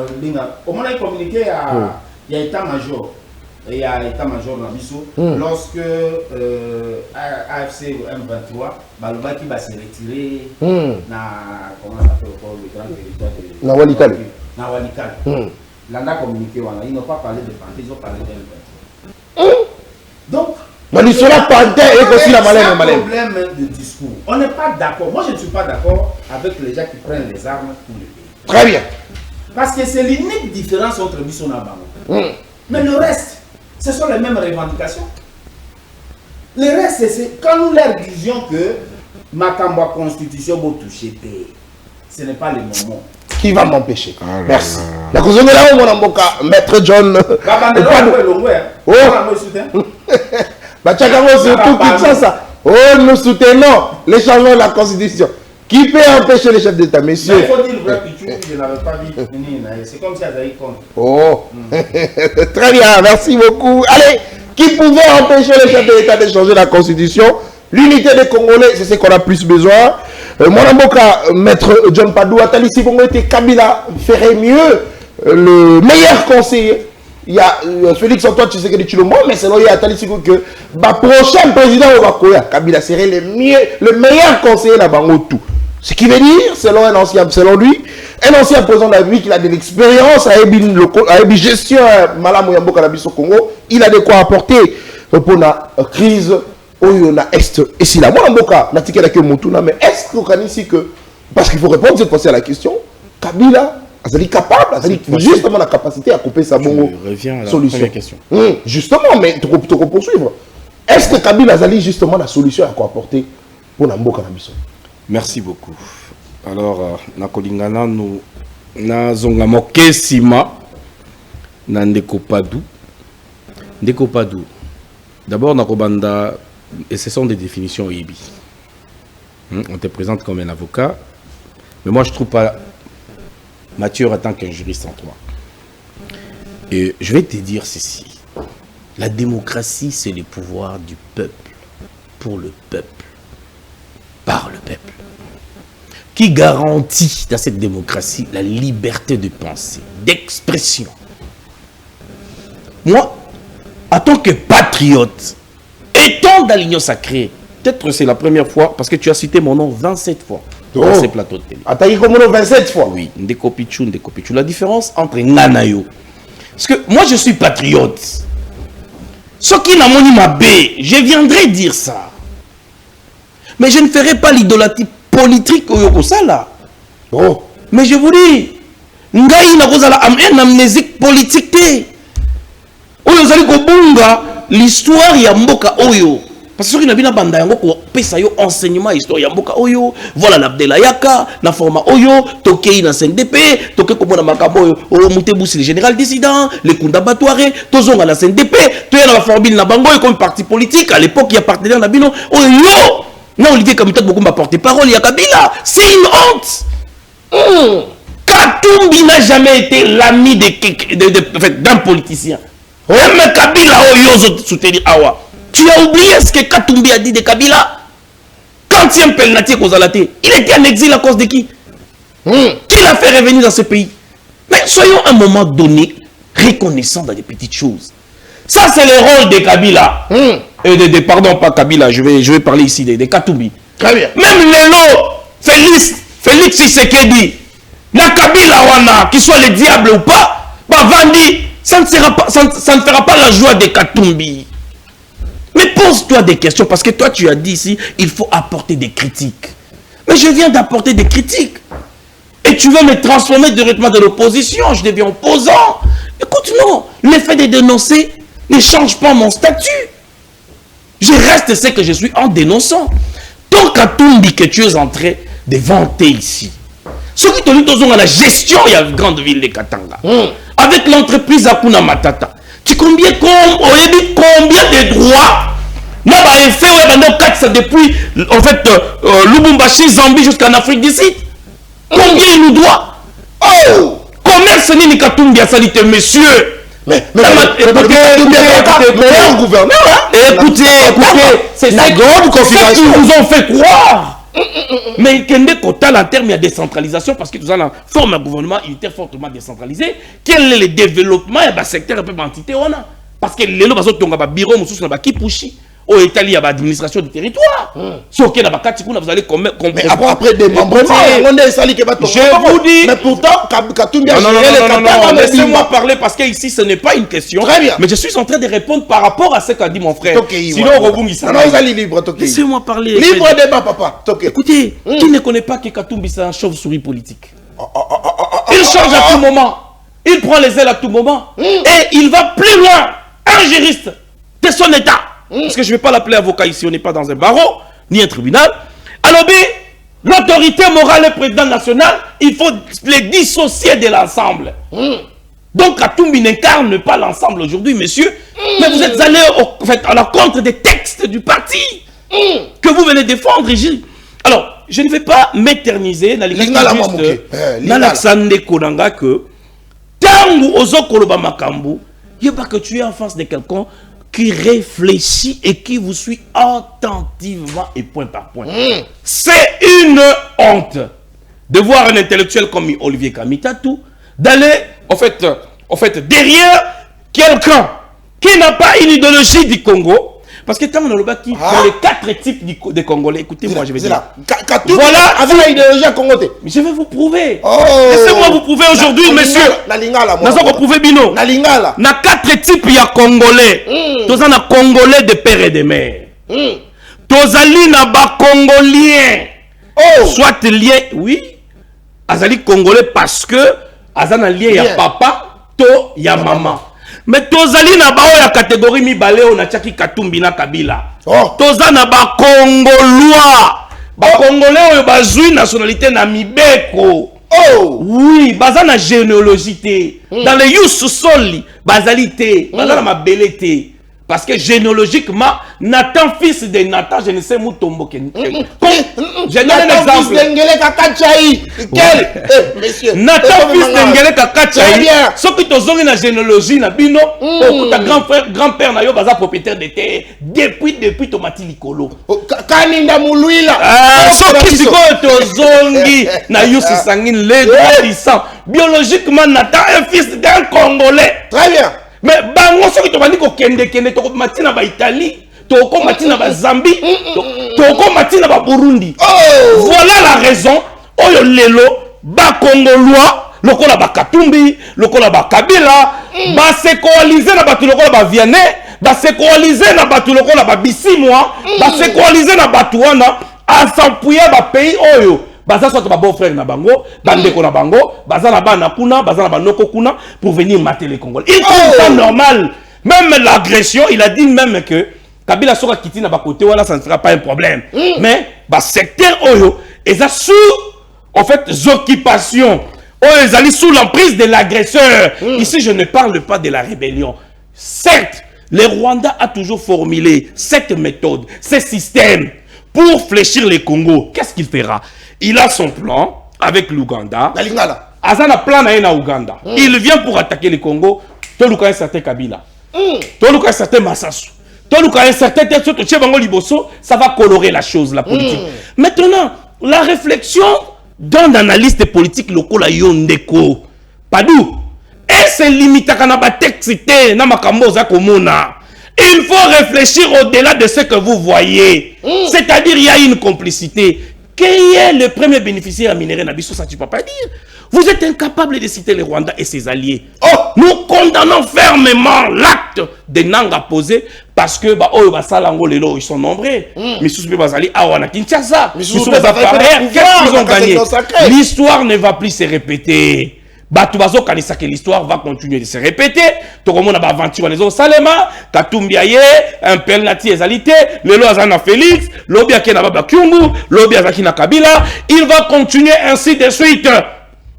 on a communiqué à il y a état-major. Il y a état-major dans Bissau. Lorsque AFC M23, Balouba qui va se retirer, comment ça s'appelle encore le grand territoire de Nawalikal. Nawalikal. L'anda communiqué, ils n'ont pas parlé de Panthère, ils ont parlé d'M23. Donc, il sera Panthère et aussi la malène. C'est un problème de discours. On n'est pas d'accord. Moi, je ne suis pas d'accord avec les gens qui prennent les armes pour le pays. Très bien. Parce que c'est l'unique différence entre Bissau et Bango. Mais le reste, ce sont les mêmes revendications. Le reste, c'est quand nous leur disions que Makamba Constitution va toucher, ce n'est pas le moment. Qui va m'empêcher? Merci. La cause de là, mon amboka, Maître John. Oh, nous soutenons les changements de la Constitution. Qui peut empêcher les chefs d'État, messieurs? Il faut dire le vrai Pichou, je n'avais pas dit. C'est comme si elle compte. Oh, très bien, merci beaucoup. Allez, qui pouvait empêcher les chefs d'État de changer la Constitution? L'unité des Congolais, c'est ce qu'on a plus besoin. Mon amboka, Maître John Padou, Atalissi Bongo était Kabila ferait mieux, le meilleur conseiller. Il y a Félix Antoine Tshisekedi Tshilombo, mais selon lui, Atalissi que le prochain président au Bakoya, Kabila serait le meilleur conseiller là-bas tout. Ce qui veut dire, selon lui, un ancien président de la République, il a de l'expérience à la gestion Malamu Yamboka Nabiso Congo, il a de quoi apporter pour la crise au Est et si la Mboka n'a tiqué la Mutuna, mais est-ce qu'on a ici que, parce qu'il faut répondre cette fois-ci à la question, Kabila est capable, justement la capacité à couper sa bongo solution. Question. Justement, mais tu peux poursuivre. Est-ce que Kabila a justement la solution à quoi apporter pour la Mboka Nabiso? Merci beaucoup. Alors, Nakolingana, nous n'avons moqué Sima, Ndeko Padou. Ndeko Padou. D'abord, Nakobanda, et ce sont des définitions IBI. On te présente comme un avocat, mais moi je ne trouve pas Mathieu en tant qu'un juriste en droit. Et je vais te dire ceci. La démocratie, c'est le pouvoir du peuple, pour le peuple, par le peuple, qui garantit dans cette démocratie la liberté de pensée, d'expression. Moi, en tant que patriote, étant dans l'union sacrée, peut-être c'est la première fois, parce que tu as cité mon nom 27 fois dans ces plateaux de télé. Attaqué comme on 27 fois. Oui, Ndeko Pichou. La différence entre Nanayo. Parce que moi, je suis patriote. Ce qui n'a moni ma bé, je viendrai dire ça. Mais je ne ferai pas l'idolâtrie politique au là. Oh. Mais je vous dis, Ngai na kozala un amnésique politique. Oyo zali kobunga l'histoire ya mboka oyo. Parce que na bina banda yango ko pesa yo enseignement histoire ya mboka oyo. Voilà l'Abdela Yaka, na forma oyo, tokei na CNDP, toke ko mona makambo oyo, o Mutebusi le général dissident, le Kunda Batouare, tozonga na CNDP, toya na formule na bango comme parti politique à l'époque il y a partenaire na bino oyo. Non, Olivier Kamita beaucoup m'a porté parole, il y a Kabila. C'est une honte. Katumbi n'a jamais été l'ami d'un politicien. Même Kabila oyo soutenir Awa. Tu as oublié ce que Katumbi a dit de Kabila? Quand il y a un pelnatier Kozalate, il était en exil à cause de qui? Qui l'a fait revenir dans ce pays? Mais soyons à un moment donné reconnaissants dans des petites choses. Ça, c'est le rôle de Kabila. Pardon, pas Kabila, je vais parler ici de Katumbi. Très bien. Même Lelo, Félix Tshisekedi, na Kabila wana, qu'il soit le diable ou pas, bah Vandi, ça ne fera pas la joie de Katumbi. Mais pose-toi des questions, parce que toi tu as dit ici, il faut apporter des critiques. Mais je viens d'apporter des critiques. Et tu veux me transformer directement de l'opposition, je deviens opposant. Écoute, non, le fait de dénoncer ne change pas mon statut. Je reste ce que je suis en dénonçant. Tant Katumbi que tu es en train de vanter ici. Ce qui te dit dans la gestion, il y a une grande ville de Katanga. Avec l'entreprise Akuna Matata. Tu combien de droits n'a pas fait ça depuis en fait Lubumbashi, Zambie jusqu'en Afrique du Sud. Combien il nous doit? Oh, commerce ni Katumbi a salité, monsieur. Mais écoutez, c'est la grande configuration qu'ils nous ont fait croire. Mais Kende Kotal en termes de décentralisation, parce que nous avons forme un gouvernement unitaire fortement décentralisé, quel est le développement et le secteur un peu d'entité on a? Parce que les lois sont un bureau, nous sommes Kipushi. Au Italie, il y a l'administration du territoire. Si vous allez comprendre. Mais après des membrements, je vous dis. Mais pourtant, Katumbi a géré les Katanga. Laissez-moi parler parce que ici, ce n'est pas une question. Très bien. Mais je suis en train de répondre par rapport à ce qu'a dit mon frère. Sinon, laissez-moi parler. Libre débat, papa. Écoutez, qui ne connaît pas que Katumbi c'est un chauve-souris politique? Il change à tout moment. Il prend les ailes à tout moment. Et il va plus loin. Un juriste de son état. Parce que je ne vais pas l'appeler avocat ici, on n'est pas dans un barreau, ni un tribunal. Alors, l'autorité morale et le président national, il faut les dissocier de l'ensemble. Donc, Katumbi n'incarne pas l'ensemble aujourd'hui, monsieur. Mais vous êtes allé à la contre des textes du parti que vous venez défendre. Alors, je ne vais pas m'éterniser dans les Nalaxande Konanga que Tangu Ozo Koloba Makambu, il n'y a pas que tu es en face de quelqu'un qui réfléchit et qui vous suit attentivement et point par point. C'est une honte de voir un intellectuel comme Olivier Kamitatou d'aller en fait derrière quelqu'un qui n'a pas une idéologie du Congo. Parce que quand on a le qui dans les 4 types de Congolais, écoutez-moi, je vais dire. Voilà, avec l'idéologie congolais. Je vais vous prouver. Laissez-moi vous prouver aujourd'hui, monsieur. Nous avons prouvé Bino. Na 4 types de Congolais. Tous en a Congolais de père et de mère. Tozali na ba Congolien. Soit lié, oui. Azali Congolais parce que azana lié ya papa, to ya maman. Mais tozali na bao ya catégorie mibale on a tchaki Katumbi na Kabila. Toza na ba Congolois. Ba Congolais oyo bazui nationalité na mibeko. Oui, baza na généalogie. Dans le Youssou Soli, bazalité, baza na mabelete. Parce que généalogiquement, Nathan, fils de Nathan, je ne sais où tomber. Je donne un exemple. Dengele Kakachai. Quel monsieur. Nathan fils Dengele Kakachai. Ce qui te la généalogie, na bino, ta grand-père na yo baza propriétaire de terre depuis Tomati Likolo. Kaninda Muluila. Ce qui te zongi na yo sangine les droits du sang. Biologiquement, Nathan est un fils d'un Congolais. Très bien. Mais bango ce qui te dit ko kende to matina ba Italie. Toko matina ba Zambie, toko matina ba Burundi. Voilà la raison. Oyo lelo ba Congolois, lokola ba Katumbi, lokola ba Kabila, ba se coaliser na ba lokola ba Vianney, ba se coaliser na ba lokola ba Bisimwa, ba se coaliser na ba Tuana, à s'appuyer ba pays oyo. Baza soit ba beau frère na bango, bandeko na bango, baza na ba na kuna, baza na ba noko kuna pour venir mater les Congolais. Il trouve ça normal. Même l'agression, il a dit même que Kabila Soka Kiti na ba côté voilà ça ne sera pas un problème. Mais ba secteur oyo et ça sous en fait occupation. Oyo ils allaient sous l'emprise de l'agresseur. Ici je ne parle pas de la rébellion. Certes, le Rwanda a toujours formulé cette méthode, ce système pour fléchir les Congo. Qu'est-ce qu'il fera? Il a son plan avec l'Ouganda. Azana plan na Ouganda. Il vient pour attaquer le Congo. Toluka un certain Kabila. Toluka un certain Massassou. Toluka un certain Tchebango Liboso. Ça va colorer la chose, la politique. Maintenant, la réflexion d'un analyste politique local à Yondeko. Padou. Et c'est limité à la texte na makamboza komona. Il faut réfléchir au-delà de ce que vous voyez. C'est-à-dire, il y a une complicité. Qui est le premier bénéficiaire à minerai Nabiso, ça tu peux pas dire. Vous êtes incapable de citer le Rwanda et ses alliés. Nous condamnons fermement l'acte de Nanga posé parce que ils sont nombreux. Kinshasa. Qu'est-ce qu'ils ont gagné? L'histoire ne va plus se répéter. Batubazo kanisa que l'histoire va continuer de se répéter. Tokomona ba aventure les Salema, Katumbi aye, un pelnati ezalité, lelo azana Félix, lobi akena baba Kyungu, lobi azakina Kabila, il va continuer ainsi de suite.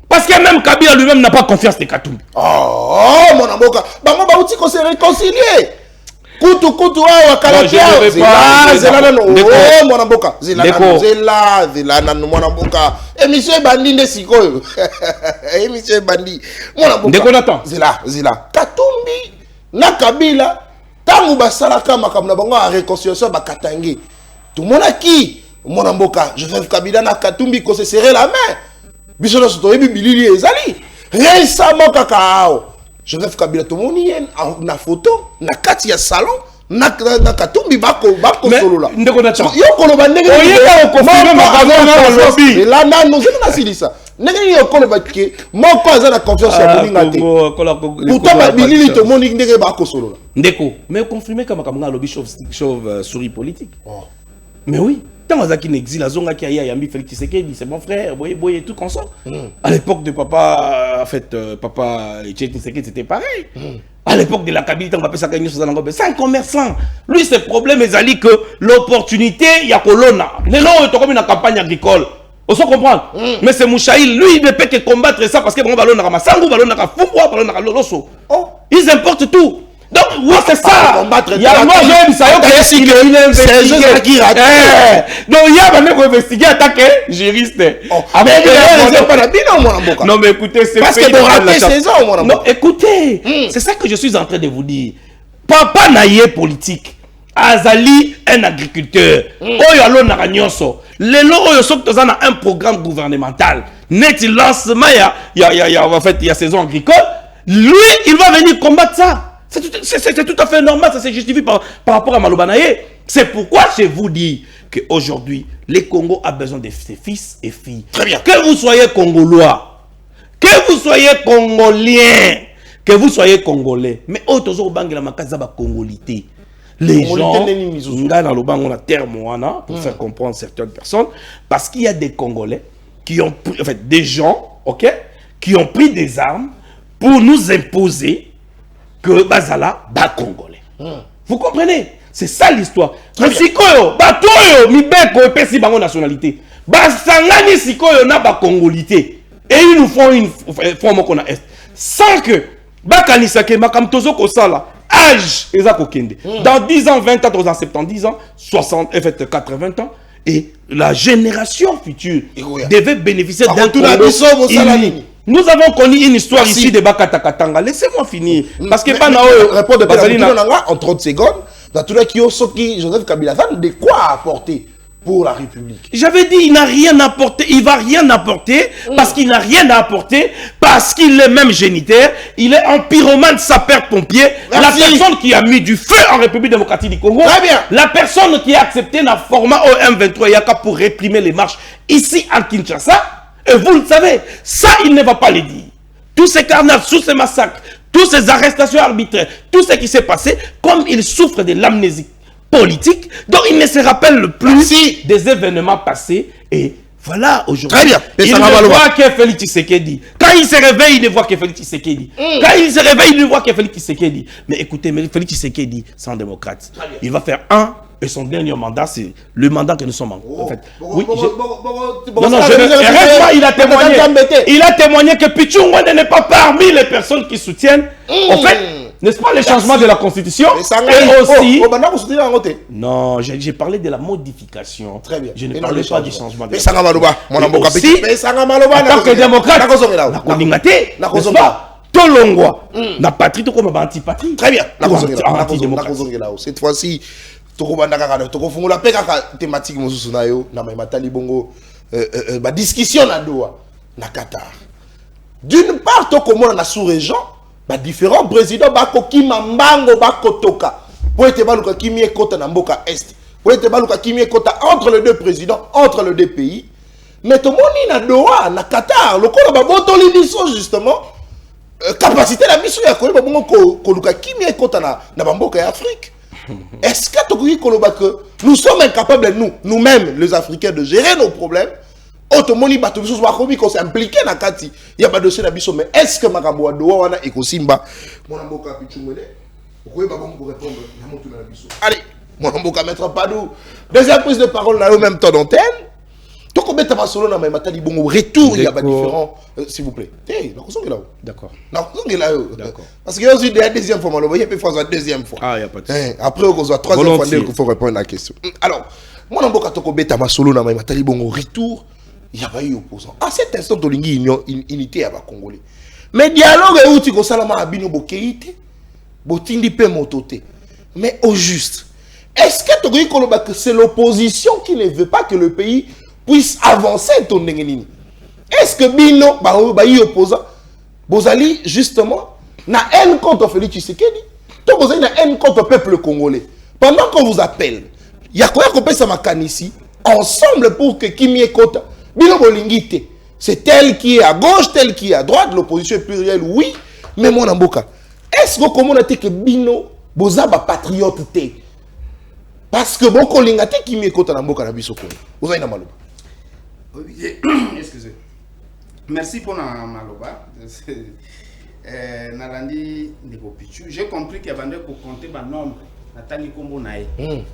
Parce que même Kabila lui-même n'a pas confiance de Katumbi. Oh mon amboka, bango ba uti ko se réconcilier. Kutu wa kalakia. Zela no. Oh mon amboka, zela no mon amboka. Émission bandi ne sikoyo. Émission bandi. Mon amboka. Ndeko Nathan. Zela. Katumbi na Kabila tangu basalaka makamna bango a réconciliation ba Katangi. Tout mon aki. Mon amboka, je vais Kabila na Katumbi ko se serrer la main. Bisono soto ebi bilili ezali. Récemment kakao. Je rêve Kabila tout le monde na photo na kati ya salon na Katumbi bako solo là. Ndeko Nathan. Yo koloba ndenge. Oyeka confirmer magasin na lobby. Là non c'est na silisa. Ndenge yo koloba ke moko aza na confiance ya bolinga te. Pourtant ba bilili tout le monde ndenge bako solo là. Ndeko, mais confirmer comme na lobby chauve souris politique. Mais oui. Tant que n'existe la zone qui a Yambi Félix Tshisekedi, c'est mon frère, boy et tout comme ça. À l'époque de papa, en fait, papa Tshisekedi c'était pareil. À l'époque de la Kabylie, on appelle ça c'est un commerçant. Lui, ses problèmes, ils que l'opportunité, il y a Colonna. Les noms, ils ont comme une campagne agricole. On se comprend. Mais c'est Mouchaïl, lui, il ne peut que combattre ça parce que bon, ballon n'a pas Sangou, ballon n'a pas Fouboua, ballon n'a pas Loloso. Ils importent tout. Donc, oui, c'est ça. Il y a moi, j'ai dit ça, il a investigué. Donc, il y a même investigué, attaqué, juriste. Non, mais écoutez, c'est parce que vous ratez ces hommes. Non, écoutez, c'est ça que je suis en train de vous dire. Papa Naye politique, Azali, un agriculteur. Oyo alo naranyoso. Lelo oyo sok tozana un programme gouvernemental. Net lancement, en fait, il y a saison agricole. Lui, il va venir combattre ça. C'est tout à fait normal, ça se justifie par rapport à Malobanaye. C'est pourquoi je vous dis qu'aujourd'hui, le Congo a besoin de ses fils et filles. Très bien. Que vous soyez Congolois, que vous soyez Congolien, que vous soyez Congolais, mais autour de la Congolité. Les gens, on a terme pour faire comprendre certaines personnes, parce qu'il y a des Congolais qui ont pris, en fait, des gens, ok, qui ont pris des armes pour nous imposer que Bazala ba Congolais. Vous comprenez? C'est ça l'histoire. Mais sikoyo, batoyo, mibeko epesi bango nationalité. Basangani sikoyo na ba Congolité. Et ils nous font une forme qu'on a est. Sans que bakanisake makam tozo ko sala âge ezako kende. Dans 10 ans, 20 ans, dans 70 ans, 60 et fait 80 ans, et la génération future oui. devait bénéficier d'un Congo uni. Nous avons connu une histoire ici de Bakatakatanga. Laissez-moi finir. Parce que répondre en 30 secondes. Dans tout le qui Joseph Kabila de quoi apporter pour la République. J'avais dit, il n'a rien apporté, il va rien apporter, parce qu'il n'a rien à apporter, parce qu'il est même géniteur, il est un pyromane sapeur-pompier, la personne qui a mis du feu en République démocratique du Congo, très bien. La personne qui a accepté un format OM23 Yaka pour réprimer les marches ici à Kinshasa, et vous le savez, ça il ne va pas le dire. Tous ces carnages, tous ces massacres, toutes ces arrestations arbitraires, tout ce qui s'est passé, comme il souffre de l'amnésie politique, donc il ne se rappelle plus des événements passés. Et voilà, aujourd'hui, il ne voit que Félix Tshisekedi. Quand il se réveille, il ne voit que Félix Tshisekedi. Quand il se réveille, il ne voit que Félix Tshisekedi. Mais écoutez, Félix Tshisekedi, c'est un démocrate. Il va faire un, et son dernier mandat, c'est le mandat que nous sommes en fait. Oui, il a témoigné. Il a témoigné que Pichungwende n'est pas parmi les personnes qui soutiennent. En fait, n'est-ce pas, le changement de la Constitution? Et aussi... Non, j'ai parlé de la modification. Très bien. Je ne parlais pas du changement de la Constitution. En tant que démocrate, n'est-ce pas? Tolongwa, la patrie, tout comme anti-patrie. Très bien. Cette fois-ci, la thématique la discussion na Qatar. D'une part, on a sous-région, différents présidents bakokima mbango bakotoka pour être baluka kimie kota na mboka est pour être baluka kimie kota entre les deux présidents, entre les deux pays. Mais tout le monde na Doha na Qatar le kola ba botoli biso justement capacité la mission ya kola bongo koluka kimie kota na mboka ya Afrique. Est-ce que tu koloba que nous sommes incapables nous-mêmes les Africains de gérer nos problèmes? Automoni bato biso bakomi ko s'impliquer na kati ya ba dossier na biso, mais est-ce que makambo doa wana ekosimba mona mboka Pichungwele okoye ba bongo répondre na motu na biso? Allez, mona mboka maître Padou, deuxième prise de parole na au même temps d'antenne. Toko beta ba solo na matali bongo retour il y a ba différents s'il vous plaît. Na kozonge là. D'accord. Na kozonge là. D'accord. Parce que y a aussi la deuxième fois malo, il y a peut faire la deuxième fois. Ah, il y a pas de souci. Après on soit troisième fois qu'il faut répondre à la question. Alors, mona mboka toko beta ba solo na matali bongo retour. Il n'y a pas eu opposant. À cet instant, il y a une unité à la Congolais. Mais dialogue est outil que Salama a bino bokeite, botindi pe motote. Mais au juste, est-ce que tu dis que c'est l'opposition qui ne veut pas que le pays puisse avancer ton nengenini? Est-ce que bino ba y opposant, bozali justement na haine contre Félix Tshisekedi, to bozali na haine contre le peuple congolais. Pendant qu'on vous appelle, il y a quoi qu'on peut ça ici ensemble pour que Kimie Kota Bino Bolingite, c'est tel qui est à gauche, tel qui est à droite, l'opposition est plurielle, oui, mais mon amboka. Est-ce que comment on a dit que Bino Bozaba patriote te? Parce que bon kolingate qui m'y écoute à l'amboka na biso ko. Vous avez na maloba. Excusez. Merci pour la maloba. Nalandi Ndeko Pichu. J'ai compris qu'il y avait pour compter ma nombre. Nathalie Kombo Nae.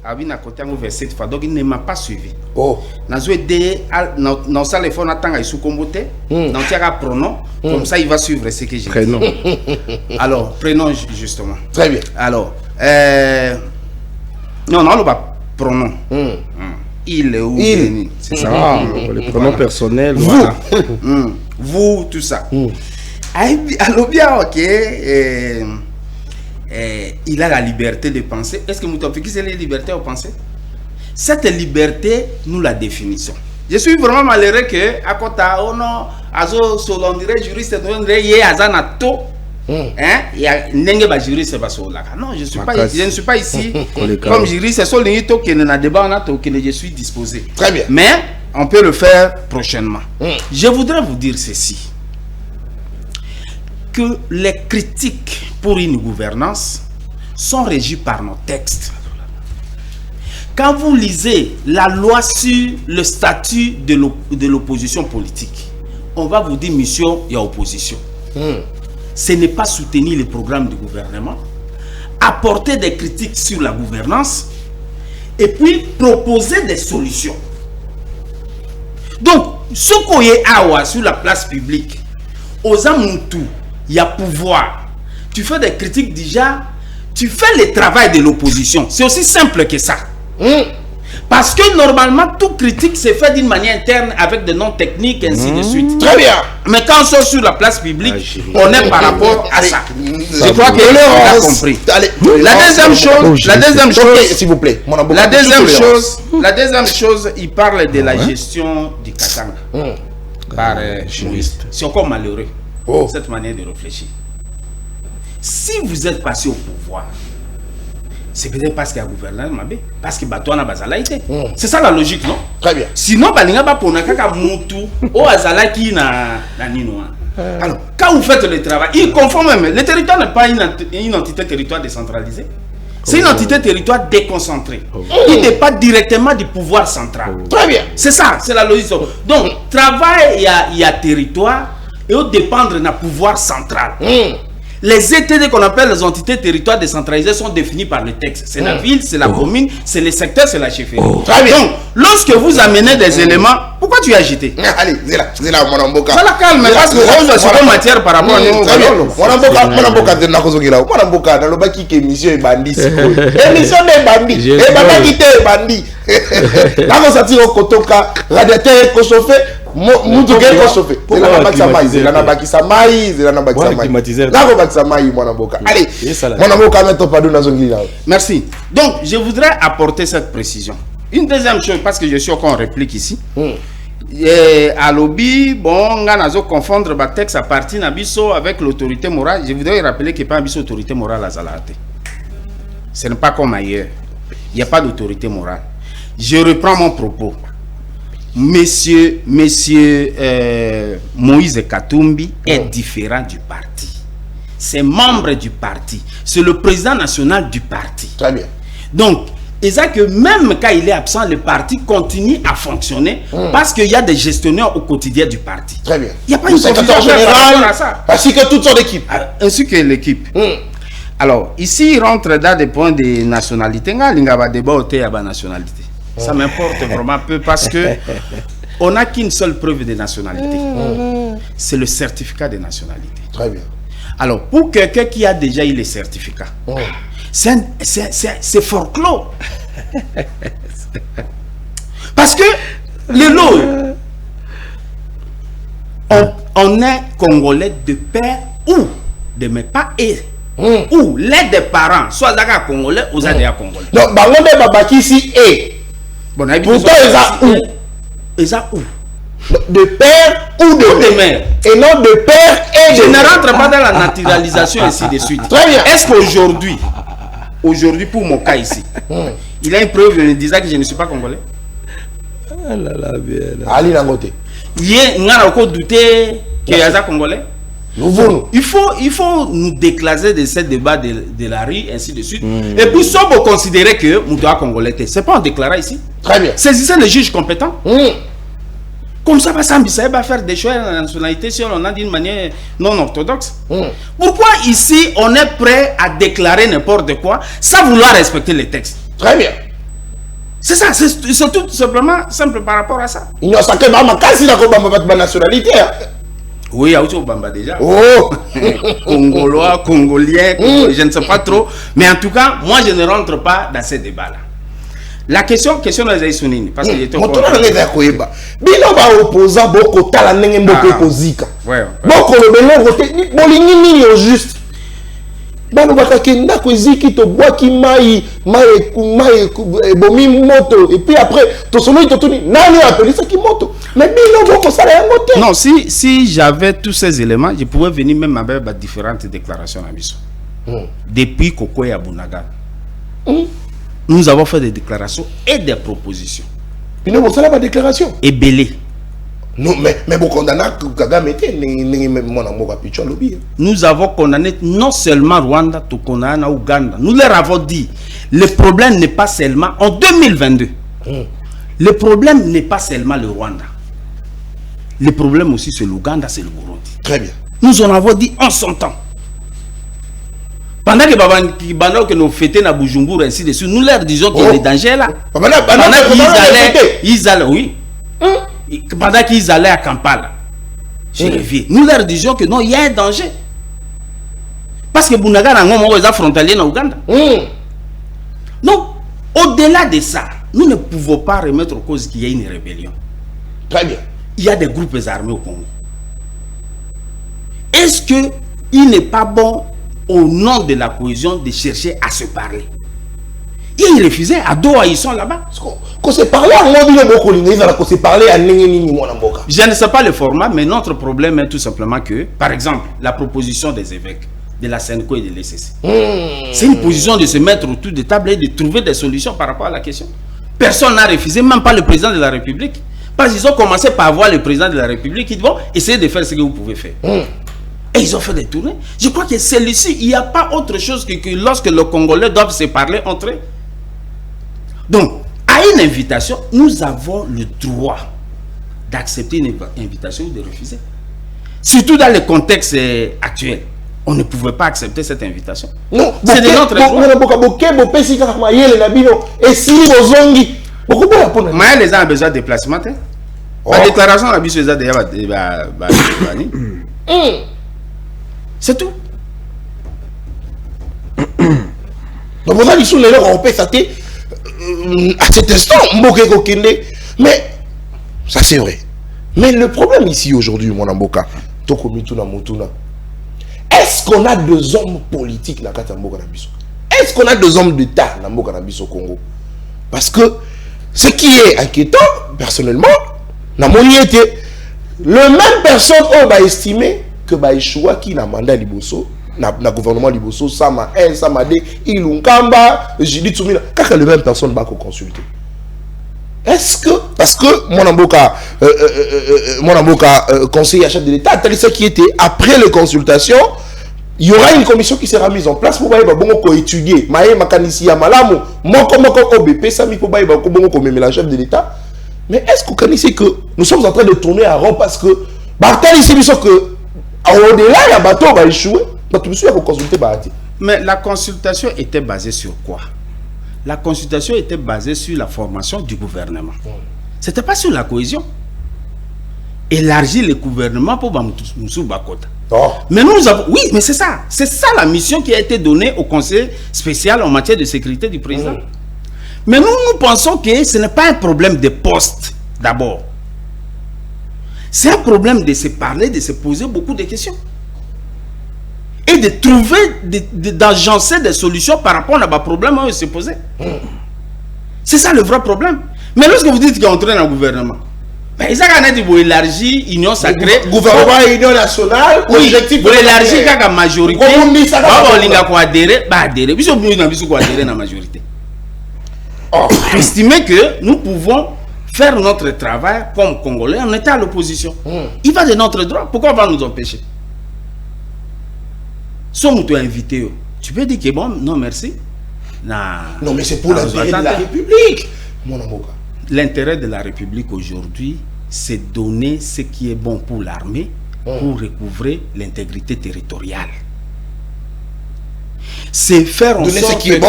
Abi na côté en verset fois donc il ne m'a pas suivi. Oh. Nazo aider dans ça les fonds attend à sous comboté. Dans tiara pronom comme ça il va suivre ce que j'ai dit. Prénom. Alors prénom justement. Très bien. Alors non le pronom. Il ou il. C'est ça. Les pronoms personnels. Voilà. Vous tout ça. Alors bien OK. Il a la liberté de penser. Est-ce que Moutouafiki c'est la liberté de penser? Cette liberté, nous la définissons. Je suis vraiment malheureux que à côté non azo selon dirait juriste on dirait y azanato il y a n'enge ba juriste ba solaka. Non, je ne suis pas ici comme juriste, c'est seul nito qui n'a débat on a que je suis disposé. Très bien. Mais on peut le faire prochainement. Je voudrais vous dire ceci, que les critiques pour une gouvernance sont régies par nos textes. Quand vous lisez la loi sur le statut de l'opposition politique, on va vous dire mission et opposition. Ce n'est pas soutenir le programme du gouvernement, apporter des critiques sur la gouvernance et puis proposer des solutions. Donc, ce qu'on est à sur la place publique, aux Amuntu, il y a pouvoir. Tu fais des critiques déjà, tu fais le travail de l'opposition. C'est aussi simple que ça. Parce que normalement, toute critique se fait d'une manière interne avec des noms techniques, ainsi de suite. Très bien. Mais quand on sort sur la place publique, on est par rapport à ça. Je crois que Tolérance. on a compris. Allez, La deuxième chose, s'il vous plaît, mon avocat, la deuxième tolérance. chose, il parle de la gestion du Katanga par Moïse. C'est encore malheureux, cette manière de réfléchir. Si vous êtes passé au pouvoir, c'est peut-être parce qu'il y a un gouverneur Mabé, parce que Batouana Bazala était. C'est ça la logique, non? Très bien. Sinon, Balinga Bapona Kaka Moutou, O Azalaki na Ninoa. Alors, quand vous faites le travail, il conforme même. Le territoire n'est pas une entité territoire décentralisée. C'est une entité territoire déconcentrée. Il n'est pas directement du pouvoir central. Très bien. C'est ça, c'est la logique. Donc, travail, il y a territoire et au dépendre d'un pouvoir central. Les ETD qu'on appelle les entités territoires décentralisées sont définies par le texte. C'est la ville, c'est la commune, c'est le secteur, c'est la chefferie. Très bien. Donc, lorsque vous amenez des éléments, pourquoi tu as agité? Allez, c'est là, mon avocat. Ça la calme, parce que c'est pas matière par rapport à nous. Très bien. Mon avocat, c'est là, mon avocat, dans le bas qui est émission et bandit. Émission des bandits. Et bandit qui est bandit. Là, on s'attire au kotoka, radiateur est chauffé. Mutu geko chauffé. C'est la nabaki samai, c'est la nabaki samai, c'est la nabaki samai. Là, on va samai, mon avocat. Allez, mon avocat, mettons pas de nazongli là. Merci. Donc, je voudrais apporter cette précision. Une deuxième chose, parce que je suis encore en réplique ici. À lobby, bon, on a confondre le texte à partir d'Abisso avec l'autorité morale. Je voudrais rappeler qu'il n'y a pas Abisso autorité morale à Zalate. Ce n'est pas comme ailleurs. Il n'y a pas d'autorité morale. Je reprends mon propos. Monsieur Moïse Katumbi est différent du parti. C'est membre du parti. C'est le président national du parti. Très bien. Donc, et ça que même quand il est absent, le parti continue à fonctionner parce qu'il y a des gestionnaires au quotidien du parti. Très bien. Il n'y a pas une secrétaire général, ainsi que toute son équipe. Ainsi que l'équipe. Alors, ici, il rentre dans des points de nationalité. Il y a des débats à la nationalité. Ça m'importe vraiment peu parce que on n'a qu'une seule preuve de nationalité. C'est le certificat de nationalité. Très bien. Alors, pour quelqu'un qui a déjà eu les certificats, c'est fort clos. Parce que les lots, on est Congolais de père ou de mes pas et ou l'aide des parents, soit d'accord Congolais ou d'ailleurs Congolais. Donc, Bangonde Babaki ici est. Bon, pourtant, ils ont où? De père ou de mère. Et non de père et de je mère. ne rentre pas dans la naturalisation ainsi de suite. Très bien. Est-ce qu'aujourd'hui, pour mon cas ici, il a une preuve me disant que je ne suis pas congolais? Ali Nangote. On a encore douté qu'il y a congolais? Il faut nous déclarer de ce débat de la rue, ainsi de suite. Et puis, si on considérer que nous sommes congolais, ce n'est pas en déclarant ici. Très bien. Saisissez le juge compétent. Comme ça, ça va faire des choix de la nationalité si on a d'une manière non orthodoxe. Pourquoi ici, on est prêt à déclarer n'importe quoi sans vouloir respecter les textes? Très bien. C'est ça, c'est tout simplement simple par rapport à ça. Il n'y a pas de nationalité. Oui, il y a aussi Bamba déjà. Oh. Congolois, Congolien, je ne sais pas trop. Mais en tout cas, moi, je ne rentre pas dans ces débats-là. La question de les Aïsounini, parce que j'étais au courant. Bino ba opposant boko tala nenge mboko kozika. Boko le belongo te bolingi nini au juste. Bano bakakenda koziki to boaki mai bomi moto et puis après to solo to tuni nani appelé ça qui moto. Mais bino boko sala yango te. Non, si j'avais tous ces éléments, je pouvais venir même avec différentes déclarations à Bisso. Depuis Kokoya Bunaga. Nous avons fait des déclarations et des propositions. Mais non, ça n'a pas de déclaration. Et belé. Non, mais vous condamnez Kagame. Nous avons condamné non seulement Rwanda, tout condamné Ouganda. Nous leur avons dit, le problème n'est pas seulement en 2022. Le problème n'est pas seulement le Rwanda. Le problème aussi c'est l'Ouganda, c'est le Burundi. Très bien. Nous en avons dit en son temps. Pendant que nous fêtions à Bujumbura, ainsi de suite, nous leur disions qu'il y a des dangers là. Pendant qu'ils allaient, oui. Pendant qu'ils allaient à Kampala, chez les vieux, nous leur disions que non, il y a un danger. Parce que Bunaga n'a pas frontalier en Ouganda. Donc, au-delà de ça, nous ne pouvons pas remettre en cause qu'il y ait une rébellion. Très bien. Il y a des groupes armés au Congo. Est-ce qu'il n'est pas bon, au nom de la cohésion, de chercher à se parler? Ils refusaient. À Doha, ils sont là-bas. Qu'on s'est parlé à moi, qu'on s'est parlé à Nengenini Mwanamboka. Je ne sais pas le format, mais notre problème est tout simplement que, par exemple, la proposition des évêques, de la SENCO et de l'ECC. C'est une position de se mettre autour de table et de trouver des solutions par rapport à la question. Personne n'a refusé, même pas le président de la République. Parce qu'ils ont commencé par voir le président de la République qui dit, bon, essayez de faire ce que vous pouvez faire. Et ils ont fait des tournées. Je crois que celui-ci, il n'y a pas autre chose que lorsque les Congolais doivent se parler entre eux. Donc, à une invitation, nous avons le droit d'accepter une invitation ou de refuser. Surtout dans le contexte actuel. On ne pouvait pas accepter cette invitation. Non, c'est de notre droit. Mais les gens ont besoin de déplacement. La déclaration a besoin de c'est tout. Donc, on a dit sur les lèvres, on peut s'attendre à cet instant, mais ça c'est vrai. Mais le problème ici aujourd'hui, mon Amboka, est-ce qu'on a deux hommes politiques dans Katamboka Nabiso? Est-ce qu'on a deux hommes d'État dans Mboka Nabiso Congo? Parce que ce qui est inquiétant, personnellement, dans mon était le même personne va estimer que Baïchoua qui n'a mandat Liboso, na gouvernement Liboso, Sama 1, Sama 2, Ilunkamba, Jili Tsumina, quand le même personne va consulter. Est-ce que, parce que mon Amboka conseiller à chef de l'État, tel ce qui était après les consultations, il y aura une commission qui sera mise en place pour étudier. Maïe Makanisi Yamalamu, Moko OBP, Sami Pobaï, la chef de l'État. Mais est-ce que vous connaissez que nous sommes en train de tourner à rond parce que Bartal ici, nous sommes que au-delà, il y a un bateau qui va échouer. Donc, tu me suis consulter. Mais la consultation était basée sur quoi? La consultation était basée sur la formation du gouvernement. Ce n'était pas sur la cohésion. Élargir le gouvernement pour Bamoussou Bakota. Mais nous avons... Oui, mais c'est ça. C'est ça la mission qui a été donnée au Conseil spécial en matière de sécurité du président. Mais nous pensons que ce n'est pas un problème de poste, d'abord. C'est un problème de se parler, de se poser beaucoup de questions. Et de trouver, d'agencer des solutions par rapport à nos problèmes où ils se posaient. C'est ça le vrai problème. Mais lorsque vous dites qu'il y a entré dans le gouvernement, ils ont dit pour élargir l'union sacrée. Gouvernement et union nationale, objectif pour élargir la majorité. Estimer que nous pouvons faire notre travail comme Congolais en étant à l'opposition. Il va de notre droit. Pourquoi on va nous empêcher? Sommes nous invités. Tu peux dire que bon, non merci. Non, mais c'est pour l'intérêt de la République, mon amour. L'intérêt de la République aujourd'hui, c'est donner ce qui est bon pour l'armée pour recouvrer l'intégrité territoriale. C'est faire en donner sorte ce qui est bon,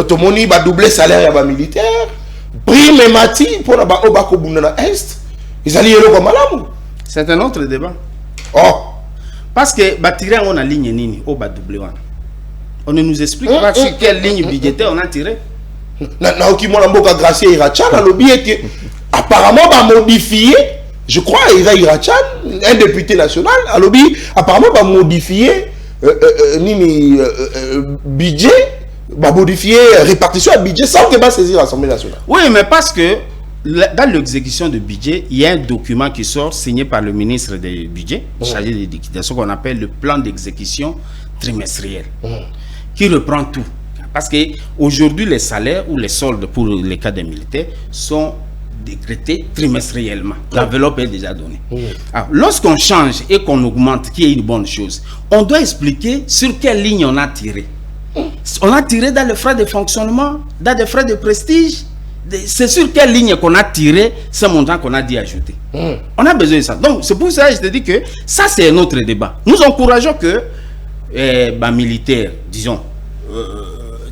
tout le monde va doubler le salaire à militaire, prime et mati pour la Obako Bundana Est. Ils allaient le comme malam. C'est un autre débat. Parce que tirer on a ligne nini au bas doublé. On ne nous explique pas sur quelle ligne budgétaire on a tiré. Naoki Mwanamboka Gracier Irachan a lobby apparemment va modifier, je crois, Irachan, un député national, a lobby apparemment va modifier budget, va modifier répartition à budget sans que va saisir l'Assemblée nationale. Oui, mais parce que dans l'exécution de budget, il y a un document qui sort signé par le ministre du budget, chargé de liquidation, qu'on appelle le plan d'exécution trimestriel, qui reprend tout. Parce qu'aujourd'hui, les salaires ou les soldes pour les cas des militaires sont décrétés trimestriellement. L'enveloppe est déjà donnée. Lorsqu'on change et qu'on augmente, qui est une bonne chose, on doit expliquer sur quelle ligne on a tiré. On a tiré dans les frais de fonctionnement, dans les frais de prestige. C'est sur quelle ligne qu'on a tiré ce montant qu'on a dit ajouter. On a besoin de ça. Donc, c'est pour ça que je te dis que ça, c'est un autre débat. Nous encourageons que militaires, disons,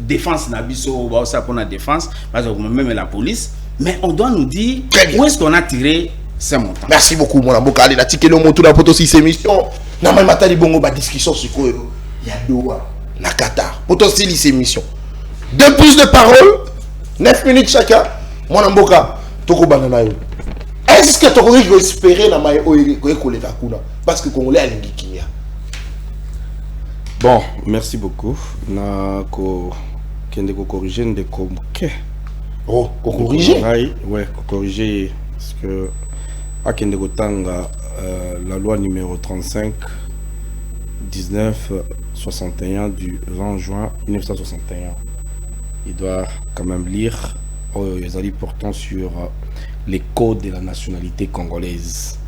défense Nabiso, ça pour la défense, parce que même la police, mais on doit nous dire où est-ce qu'on a tiré ce montant. Merci beaucoup, mon amboka. Allez, la ticket le moto la poto si c'est émission. Na mai matali bongo ba discussion sur quoi? Il y a Doha, na Qatar. Poto si c'est émission. 2 plus de paroles, 9 minutes chacun. Mon mboka, toko banana yo. Est-ce que tu peux espérer na maye koleka kuna parce que Congolais alingi kinya. Bon, merci beaucoup. Na ko kende ko corriger de comme Oh, ko corriger. Ouais, ko corriger parce que a kende ko tanga la loi numéro 35 1961 du 20 juin 1961. Il doit quand même lire les avis portant sur les codes de la nationalité congolaise.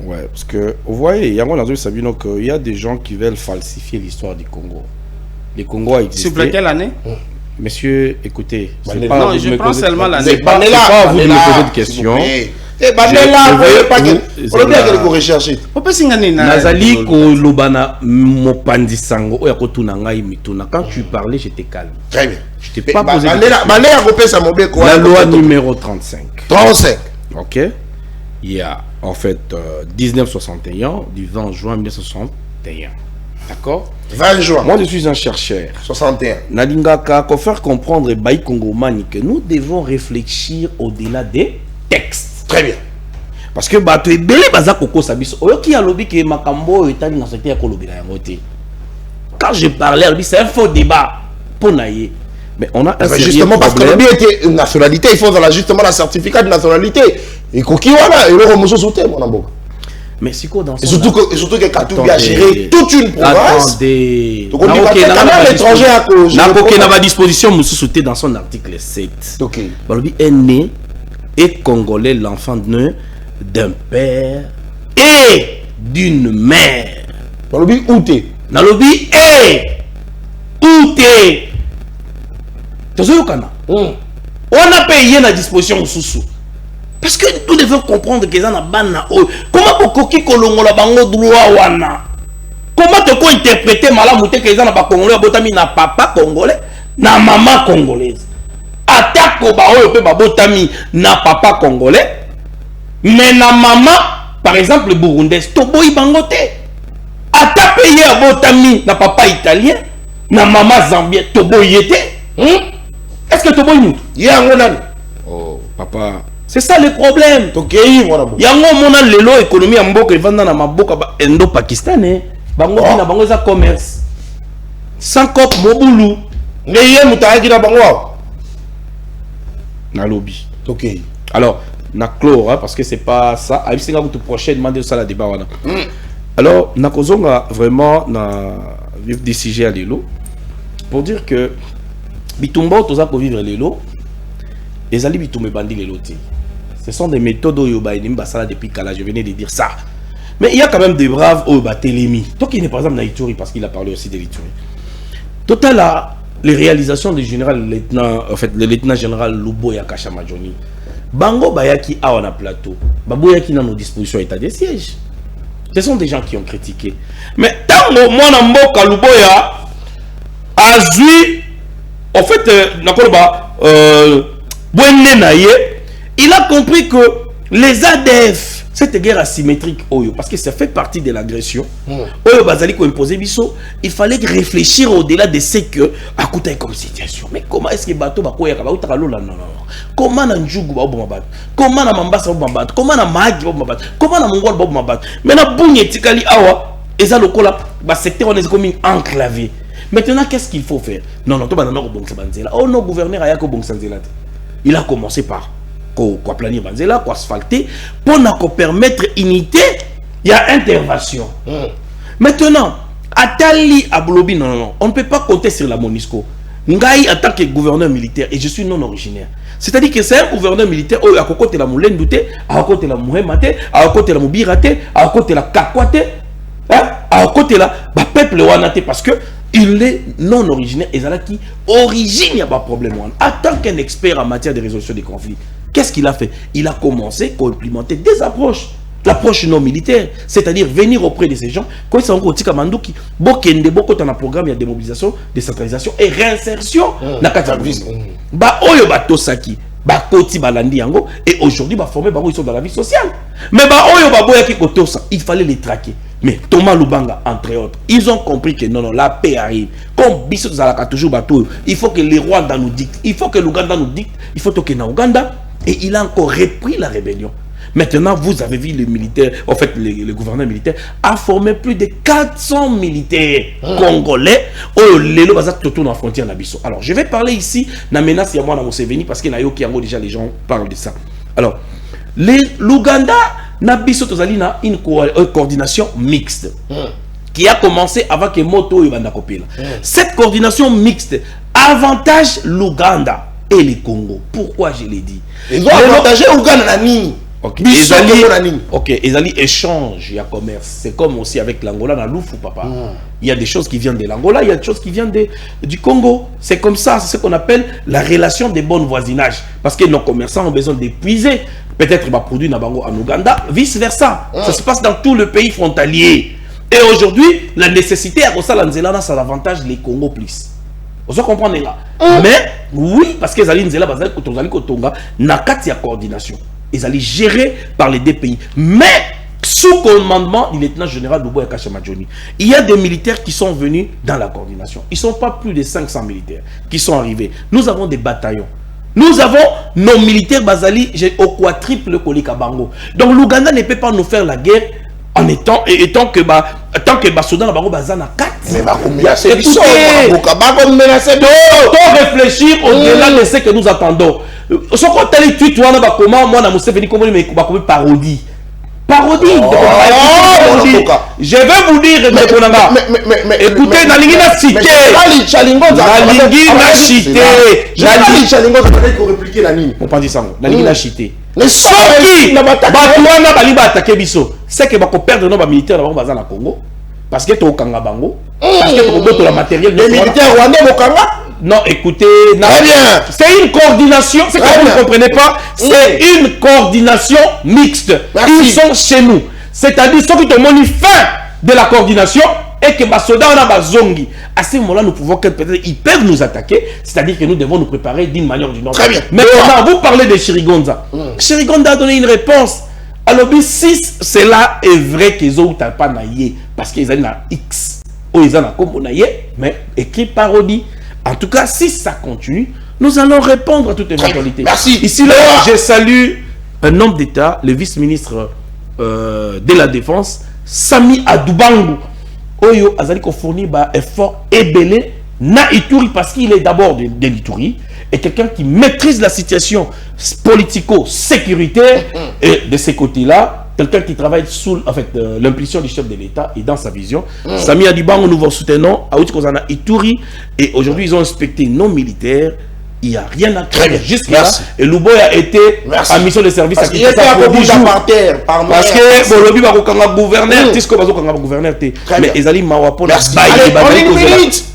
Ouais, parce que vous voyez, il y a des gens qui veulent falsifier l'histoire du Congo. Le Congo a existé. Sur quelle année? Monsieur, écoutez, non, je prends seulement l'année. C'est pas à vous de me poser de questions. Nazali Kolobana Mopandi Sango Oya Kotuna Ngai Mituna. Quand tu parlais, j'étais calme. Très bien. Je t'ai pas posé de questions. La loi numéro 35. 35. Ok. Il y a en fait 1961 du 20 juin 1961. D'accord? 20 juin. Moi je suis un chercheur. 61. Nalingaka pour faire comprendre Baï Congomani que nous devons réfléchir au-delà des textes. Très bien. Parce que bato ebele baza koko sabiso oyoki ya lobi ke makambo etani na secteur ya kolobela yango te. Quand je parlais c'est un faux débat pour naïe. Mais on a un justement parce que l'objet était une nationalité, il faut justement la certificat de nationalité. Et koki wana et le remoso sauté mon ambo. Mais c'est quoi dans ça? Surtout que Katumbi a géré toute une province. Attendez. Donc on dit que l'étranger a cause. N'a aucune disposition monsieur sauté dans son article 7. OK. Balobi est né et congolais l'enfant né d'un père et d'une mère. Nalobi outé. Nalobi outé. On a payé la disposition sous. Parce que nous devons comprendre que ça n'a pas comment pokoki kolongola bango droit wana. Comment te ko interpréter malamute que ça n'a pas congolais botami na papa congolais na maman congolaise. Atako ba oyo pe babotami na papa congolais. Mais na maman, par exemple, burundaise, toboy bangote. Ata payé à botami na papa italien, na maman zambien, toboy yete. Est-ce que toboy nous? Oh, papa. C'est ça le problème. Yango mona lelo économie ya mboka evanda na maboka ba indo-pakistanais. Bango na bango za commerce. Sans cop mobulu. Ngeye mutaki na bango. Na lobby. OK. Alors na clore parce que c'est pas ça à bisinga tout prochainement de ça la débat wana. Alors na kozonga vraiment na vivre des sujets à l'élo pour dire que bitumba toza ko vivre l'élo les ali bitumbe bandi l'élo ti. Ce sont des méthodes oyoba inimba sala depuis kala je venais de dire ça. Mais il y a quand même des braves oyoba telemi. Toi qui n'est par exemple na Ituri parce qu'il a parlé aussi de l'Ituri. Total là les réalisations du général lieutenant en fait le lieutenant général Luboya Kashama Johnny. Bango bayaki awa na plateau. Baboyaki na nos dispositions état de siège. Ce sont des gens qui ont critiqué. Mais tango mwana mboka Luboya azui en fait nakoloba il a compris que les ADF cette guerre asymétrique oyo parce que ça fait partie de l'agression oyo bazali ko imposer biso il fallait réfléchir au-delà de ce que akuta comme situation. Mais comment est-ce que bateau bakoya ka bautaka lola non comment na njugu ba bomba bat comment na mambasa ba bomba bat comment na magi ba bomba bat comment na mongol ba bomba bat mais na bunye tikali awa eza lokola ba secteur on est comme enclavé. Maintenant qu'est-ce qu'il faut faire? Non to banana ko bongsa banzela. Oh non gouverneur aya ko bongsa banzela. Il a commencé par quoi planir banzela, quoi asphalter pour nous permettre unité, il y a intervention. Maintenant, Atali Ablobi, non, on ne peut pas compter sur la MONUSCO. Ngai en tant que gouverneur militaire et je suis non originaire. C'est-à-dire que c'est un gouverneur militaire à côté de la Moulendouté, à côté de la Mouhemate, à côté de la Moubirate, à côté de la Kakwate, à côté de la peuple Wanate parce que il est non originaire et là qui origine il y a pas de problème. En tant qu'un expert en matière de résolution des conflits, qu'est-ce qu'il a fait? Il a commencé à implémenter des approches. L'approche non militaire, c'est-à-dire venir auprès de ces gens, quand ils sont en Tika Mandouki, Bokende, Boko, dans un programme, il y a démobilisation, décentralisation et réinsertion. Ba Oyo Batosaki, Ba Koti Balandi Yango, et aujourd'hui, ba formé, ils sont dans la vie sociale. Mais Ba Oyo Baboyaki Kotosa, il fallait les traquer. Mais Thomas Lubanga, entre autres, ils ont compris que non, la paix arrive. Comme Bissot Zalaka toujours bateau, il faut que les Rwandais nous dictent, il faut que l'Ouganda nous dicte, il faut que l'Ouganda Et il a encore repris la rébellion. Maintenant, vous avez vu le militaire, en fait, le gouverneur militaire a formé plus de 400 militaires congolais au Lelo Bazak Toto dans la frontière Nabiso. Alors, je vais parler ici de la menace de Museveni parce qu'il y a déjà les gens parlent de ça. Alors, l'Ouganda, Nabiso Tozali na une coordination mixte qui a commencé avant que Moto Ibanda Kopela. Cette coordination mixte avantage l'Ouganda et le Congo. Pourquoi je l'ai dit? Ils ont avantagé l'Ouganda na nini. Ok, Ezali échange, il y a commerce. C'est comme aussi avec l'Angola dans l'Oufou, papa. Il y a des choses qui viennent de l'Angola, il y a des choses qui viennent du Congo. C'est comme ça, c'est ce qu'on appelle la relation de bon voisinage. Parce que nos commerçants ont besoin d'épuiser peut-être des produits en Ouganda, vice-versa. Ça se passe dans tout le pays frontalier. Et aujourd'hui, la nécessité à ça, ça avantage les Congo plus. Vous comprenez là? Mais oui, parce que Ezali Nzela, Bazali Kotonga, n'a qu'à coordination. Ils allaient gérer par les deux pays. Mais, sous commandement du lieutenant général Luboya Kashamadjoni, il y a des militaires qui sont venus dans la coordination. Ils ne sont pas plus de 500 militaires qui sont arrivés. Nous avons des bataillons. Nous avons nos militaires Bazali au quadruple Kolika Bango. Donc l'Ouganda ne peut pas nous faire la guerre en étant que tant que Basoda na Bango Bazana 4. Mais combien c'est réfléchir au-delà de ce que nous attendons. Ce qu'on t'a dit, tu vois, comment moi, je vais vous parodie. Parodie. Je vais vous dire, écoutez, Nalingina cité. Nalingina cité. On peut dire ça. Nalingina cité. Mais ce qui c'est que va perdre nos militaires dans le Congo. Parce que tu as Kanga Bango. Parce que tu as le matériel. Les militaires rwandais au Kanga. Non, écoutez, c'est une coordination, c'est comme vous ne comprenez pas, c'est une coordination mixte. Merci. Ils sont chez nous. C'est-à-dire, ceux qui te montrent fin de la coordination et que Basoda on a Bazongi. À ce moment-là, nous pouvons peut-être, ils peuvent nous attaquer, c'est-à-dire que nous devons nous préparer d'une manière ou d'une autre. Très bien. Mais maintenant, vous parlez de Chirigonza. Chirigonza a donné une réponse. Alors, si cela est vrai qu'ils ont pas naïe, parce qu'ils ont un X, ou ils ont un combo naïe, mais écrit parodie. En tout cas, si ça continue, nous allons répondre à toute éventualité. Merci. Ici, là, je salue un homme d'État, le vice-ministre de la Défense, Sami Adoubangu. Oyo Azali ko fournit un effort ébélé na Ituri parce qu'il est d'abord de l'Ituri et quelqu'un qui maîtrise la situation politico-sécuritaire et de ces côtés-là. Quelqu'un qui travaille sous l'impulsion du chef de l'État et dans sa vision. Sami Adoubangu, nous vous soutenons. Aouti-Kozana Ituri. Et aujourd'hui, ils ont inspecté nos militaires. Il n'y a rien à craindre jusqu'à là. Et Luboya a été en mission de service. Parce qu'il était à bout par terre. Parce que le lobby va gouverneur. Qu'est-ce qu'on va gouverneur? Mais Ezali Mawapo.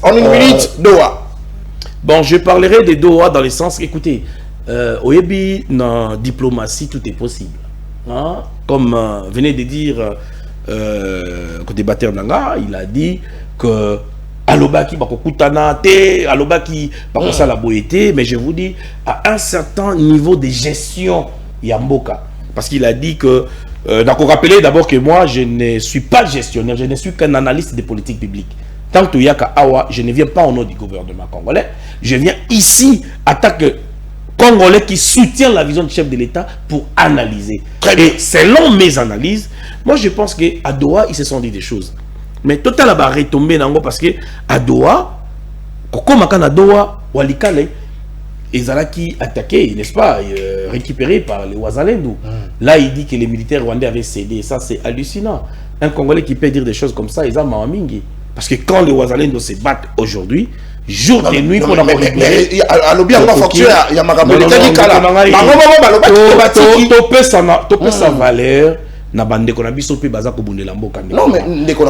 En une minute, Doha. Bon, je parlerai de Doha dans le sens, écoutez, au Yebi, dans diplomatie, tout est possible. Hein? Comme venait de dire côté Bater Nanga, il a dit que Alobaki bakokutana te, Alobaki bakosa la boété, mais je vous dis à un certain niveau de gestion Yamboka, parce qu'il a dit que d'accord, rappelez d'abord que moi je ne suis pas gestionnaire, je ne suis qu'un analyste des politiques publiques. Tant que Yaka Awa, je ne viens pas au nom du gouvernement congolais, je viens ici attaquer Congolais qui soutient la vision du chef de l'État pour analyser. Et selon mes analyses, moi je pense qu'à Doha, ils se sont dit des choses. Mais total a retombé parce que à Doha, comme à Doha, Walikale, ils ont attaqué, n'est-ce pas, récupéré par les Ouazalendou. Là, il dit que les militaires rwandais avaient cédé. Ça, c'est hallucinant. Un Congolais qui peut dire des choses comme ça, ils ont Mahamingi. Parce que quand les Ouazalendou se battent aujourd'hui, jour et nuit pour la récupérer. Il y a ma facture, il y a ma valeur.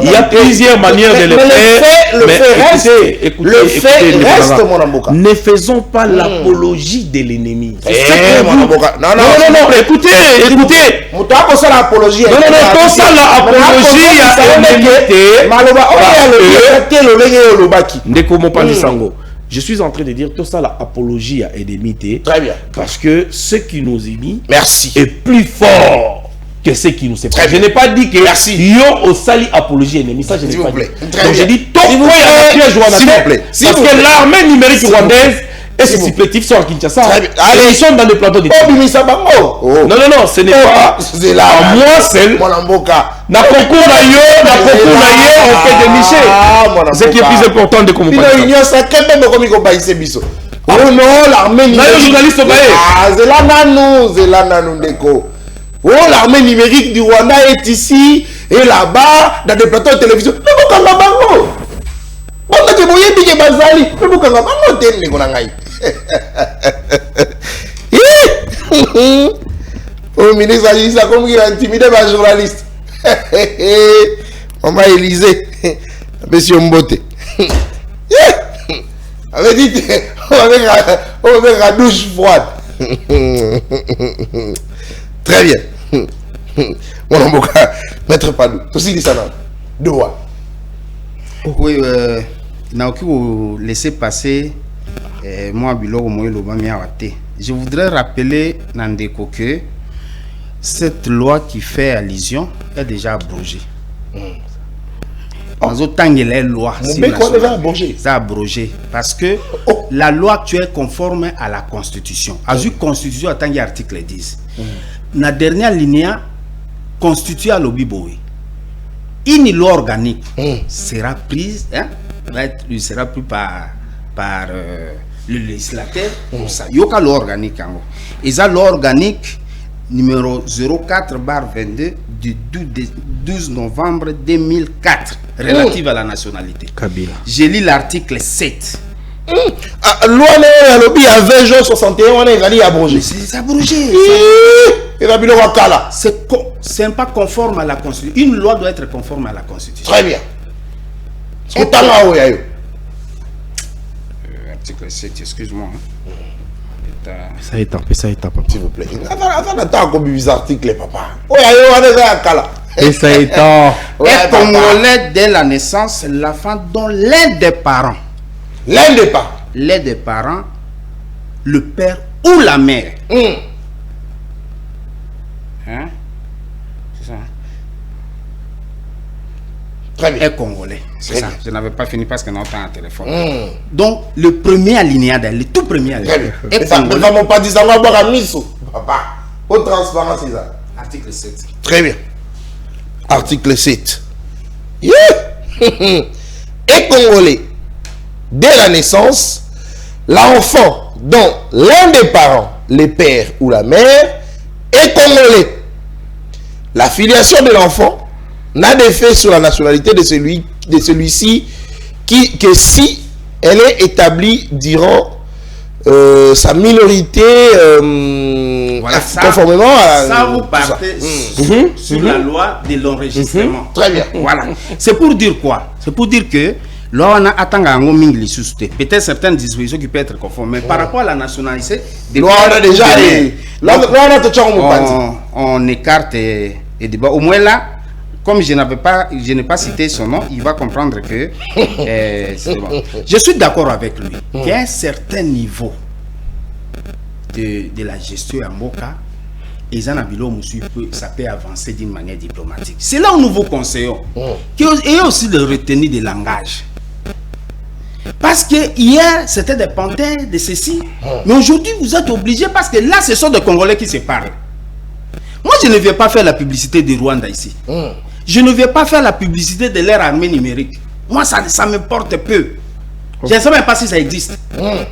Il y a plusieurs manières de le faire. Le fait reste, mon avocat. Ne faisons pas l'apologie de l'ennemi. Non, écoutez. Non, ça l'apologie je suis en train de dire tout ça, l'apologie à Edemité. Très bien. Parce que ce qui nous imite est plus fort que ce qui nous sépare. Je n'ai pas dit que yo au sali apologie ennemi. Ça, je n'ai pas dit. Donc, j'ai dit, s'il vous plaît. Parce que l'armée numérique rwandaise Et ces supplétifs sont à Kinshasa. Allez, ils sont dans le plateau de Bimisa Bango. Non, ce n'est pas c'est là. Moi seul. Mon amboka. Na concours na yo, on fait des nichés. Ce qui est plus important de comprendre. Il y a ça quand même comme il baisse biso. Oh non, l'armée numérique. Journaliste c'est là nanou ndeko. Oh, l'armée numérique du Rwanda est ici et là-bas dans des plateaux de télévision. Mais pourquoi bango? On a dit boye bige bazali. Mais pourquoi bango tenne ko na ngai? Oh, ministre a dit ça comme il a intimidé les journalistes. Maman Élysée, monsieur Mbote. Avait dit, on va faire la douche froide. Très bien. Mon amboka, maître Padou, tout aussi dit ça, non? Doua. Oui, n'a aucun laisser passer. Moi, Biloro Moïlo Bamiawate. Je voudrais rappeler, Nandeko, que cette loi qui fait allusion est déjà abrogée. Dans autant que les lois, c'est abrogé. Parce que la loi actuelle est conforme à la Constitution. À la Constitution, attends l'article 10. La dernière ligne constitue à l'Obiboé. Une loi organique sera prise, ne sera plus par le législateur pour ça. Il y a loi organique. Et ça, loi organique numéro 04/22 du 12 novembre 2004 relative à la nationalité. Kabila. J'ai lu l'article 7. Loi il y a 20 jours 61 on est abrogé. C'est abrogé. C'est pas conforme à la Constitution. Une loi doit être conforme à la Constitution. Très bien. Article 7, excuse-moi. Ça est tapé, s'il vous plaît. Avant d'attendre comme des articles, papa. Oui, et ça est est congolais dès la naissance, l'enfant dont l'un des parents. L'un des parents, le père ou la mère. Hein? C'est ça. Très bien. Est congolais. C'est ça. Je n'avais pas fini parce que nous avons un téléphone. Donc, le premier alinéa, le tout premier alinéa. Est congolais. Ne pas dire ça, on va boire à miso. Papa, au transparence, c'est ça. Article 7. Très bien. Article 7. Est congolais. Dès la naissance, l'enfant dont l'un des parents, le père ou la mère, est congolais. La filiation de l'enfant n'a d'effet sur la nationalité de celui-ci que si elle est établie durant sa minorité voilà, conformément à ça vous partez sur la loi de l'enregistrement. Très bien. Voilà. C'est pour dire quoi? C'est pour dire que loi on a peut-être certaines dispositions qui peuvent être conformes, mais par rapport à la nationalité, loi on a déjà on écarte et débat. Au moins là, comme je n'ai pas cité son nom, il va comprendre que c'est bon. Je suis d'accord avec lui qu'il y a un certain niveau de la gestion à Mboka et ça peut avancer d'une manière diplomatique. C'est là où nous vous conseillons et aussi de retenir des langages. Parce que hier c'était des panthères de ceci, mais aujourd'hui vous êtes obligés parce que là ce sont des Congolais qui se parlent. Moi je ne viens pas faire la publicité de Rwanda ici. Je ne viens pas faire la publicité de leur armée numérique. Moi ça me porte peu. Je ne sais même pas si ça existe.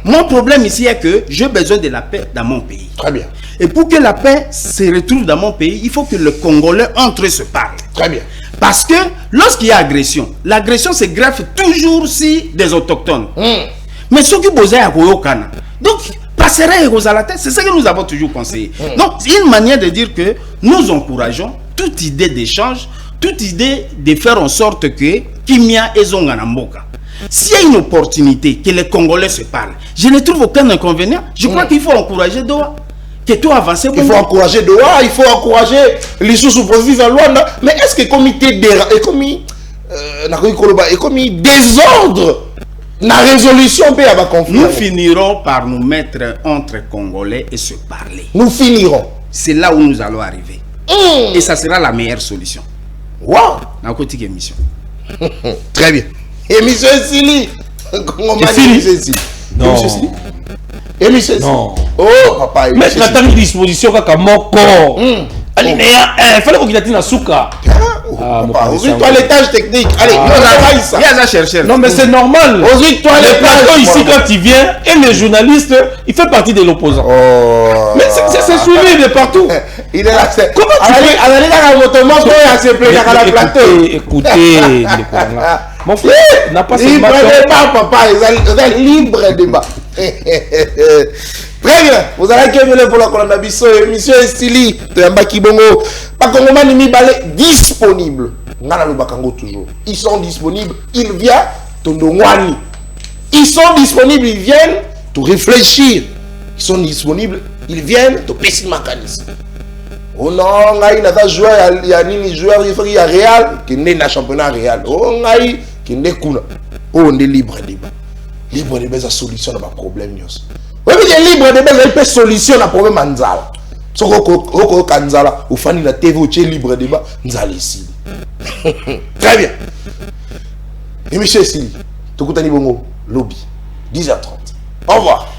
Mon problème ici est que j'ai besoin de la paix dans mon pays. Très bien. Et pour que la paix se retrouve dans mon pays, il faut que les Congolais entre eux se parlent. Très bien. Parce que lorsqu'il y a agression, l'agression se greffe toujours sur des autochtones. Mais ceux qui bosaient à Koyokana, donc passerait à la tête, c'est ce que nous avons toujours conseillé. Donc c'est une manière de dire que nous encourageons toute idée d'échange, toute idée de faire en sorte que Kimia et Zonganamboka. S'il y a une opportunité que les Congolais se parlent, je ne trouve aucun inconvénient. Je crois qu'il faut encourager Doha. Que tout avancer. Il faut encourager Doha, il faut encourager les sous-processus à Luanda. Mais est-ce que le comité est désordre la résolution peut avoir conflit? Nous finirons par nous mettre entre Congolais et se parler. Nous finirons. C'est là où nous allons arriver. Et ça sera la meilleure solution. Waouh! Dans la côté émission. Très bien. Émission Sili. Comment on m'a dit ici? Non. émission. Non. Oh, papa. Mettre la table de disposition kaka moko. Alinéa 1, il fallait qu'on ait na souka. Papa, ouvre-toi l'étage technique. Allez, Il y a ça chercher. Non, mais c'est normal. Ouvre-toi Le plateau ici, quand il vient, et le journaliste, il fait partie de l'opposant. Oh. Mais c'est suivi de partout. Il est là. Comment tu peux... Allez, dans la moto, il se plaît dans la plateau. Écoutez, mon frère n'a pas ce libre débat, papa. Ils ont libre débat. Très bien. Vous allez accueillir pour la colonne d'Abisso. Émission Estili de Yambaki Bongo. Pas qu'on m'a mis balai disponible. Ngana le Bakango toujours. Ils sont disponibles. Ils viennent. Tondongwani. Ils sont disponibles. Ils viennent te réfléchir. Ils sont disponibles. Ils viennent te pécher mécanisme. Oh non, il y a des joueurs, il y a des joueurs qui sont Real, qui n'est pas championnat Real. Oh, qui n'est pas oh, on est libre débat. Libre débat, c'est la solution à ma problème. Oui, mais libre débat, c'est la solution à la problème Anzala. Si vous avez Anzala, vous faites la TV, vous avez libre débat, vous allez ici. Très bien. Et monsieur Sili, tout le monde lobby, 10h30. Au revoir.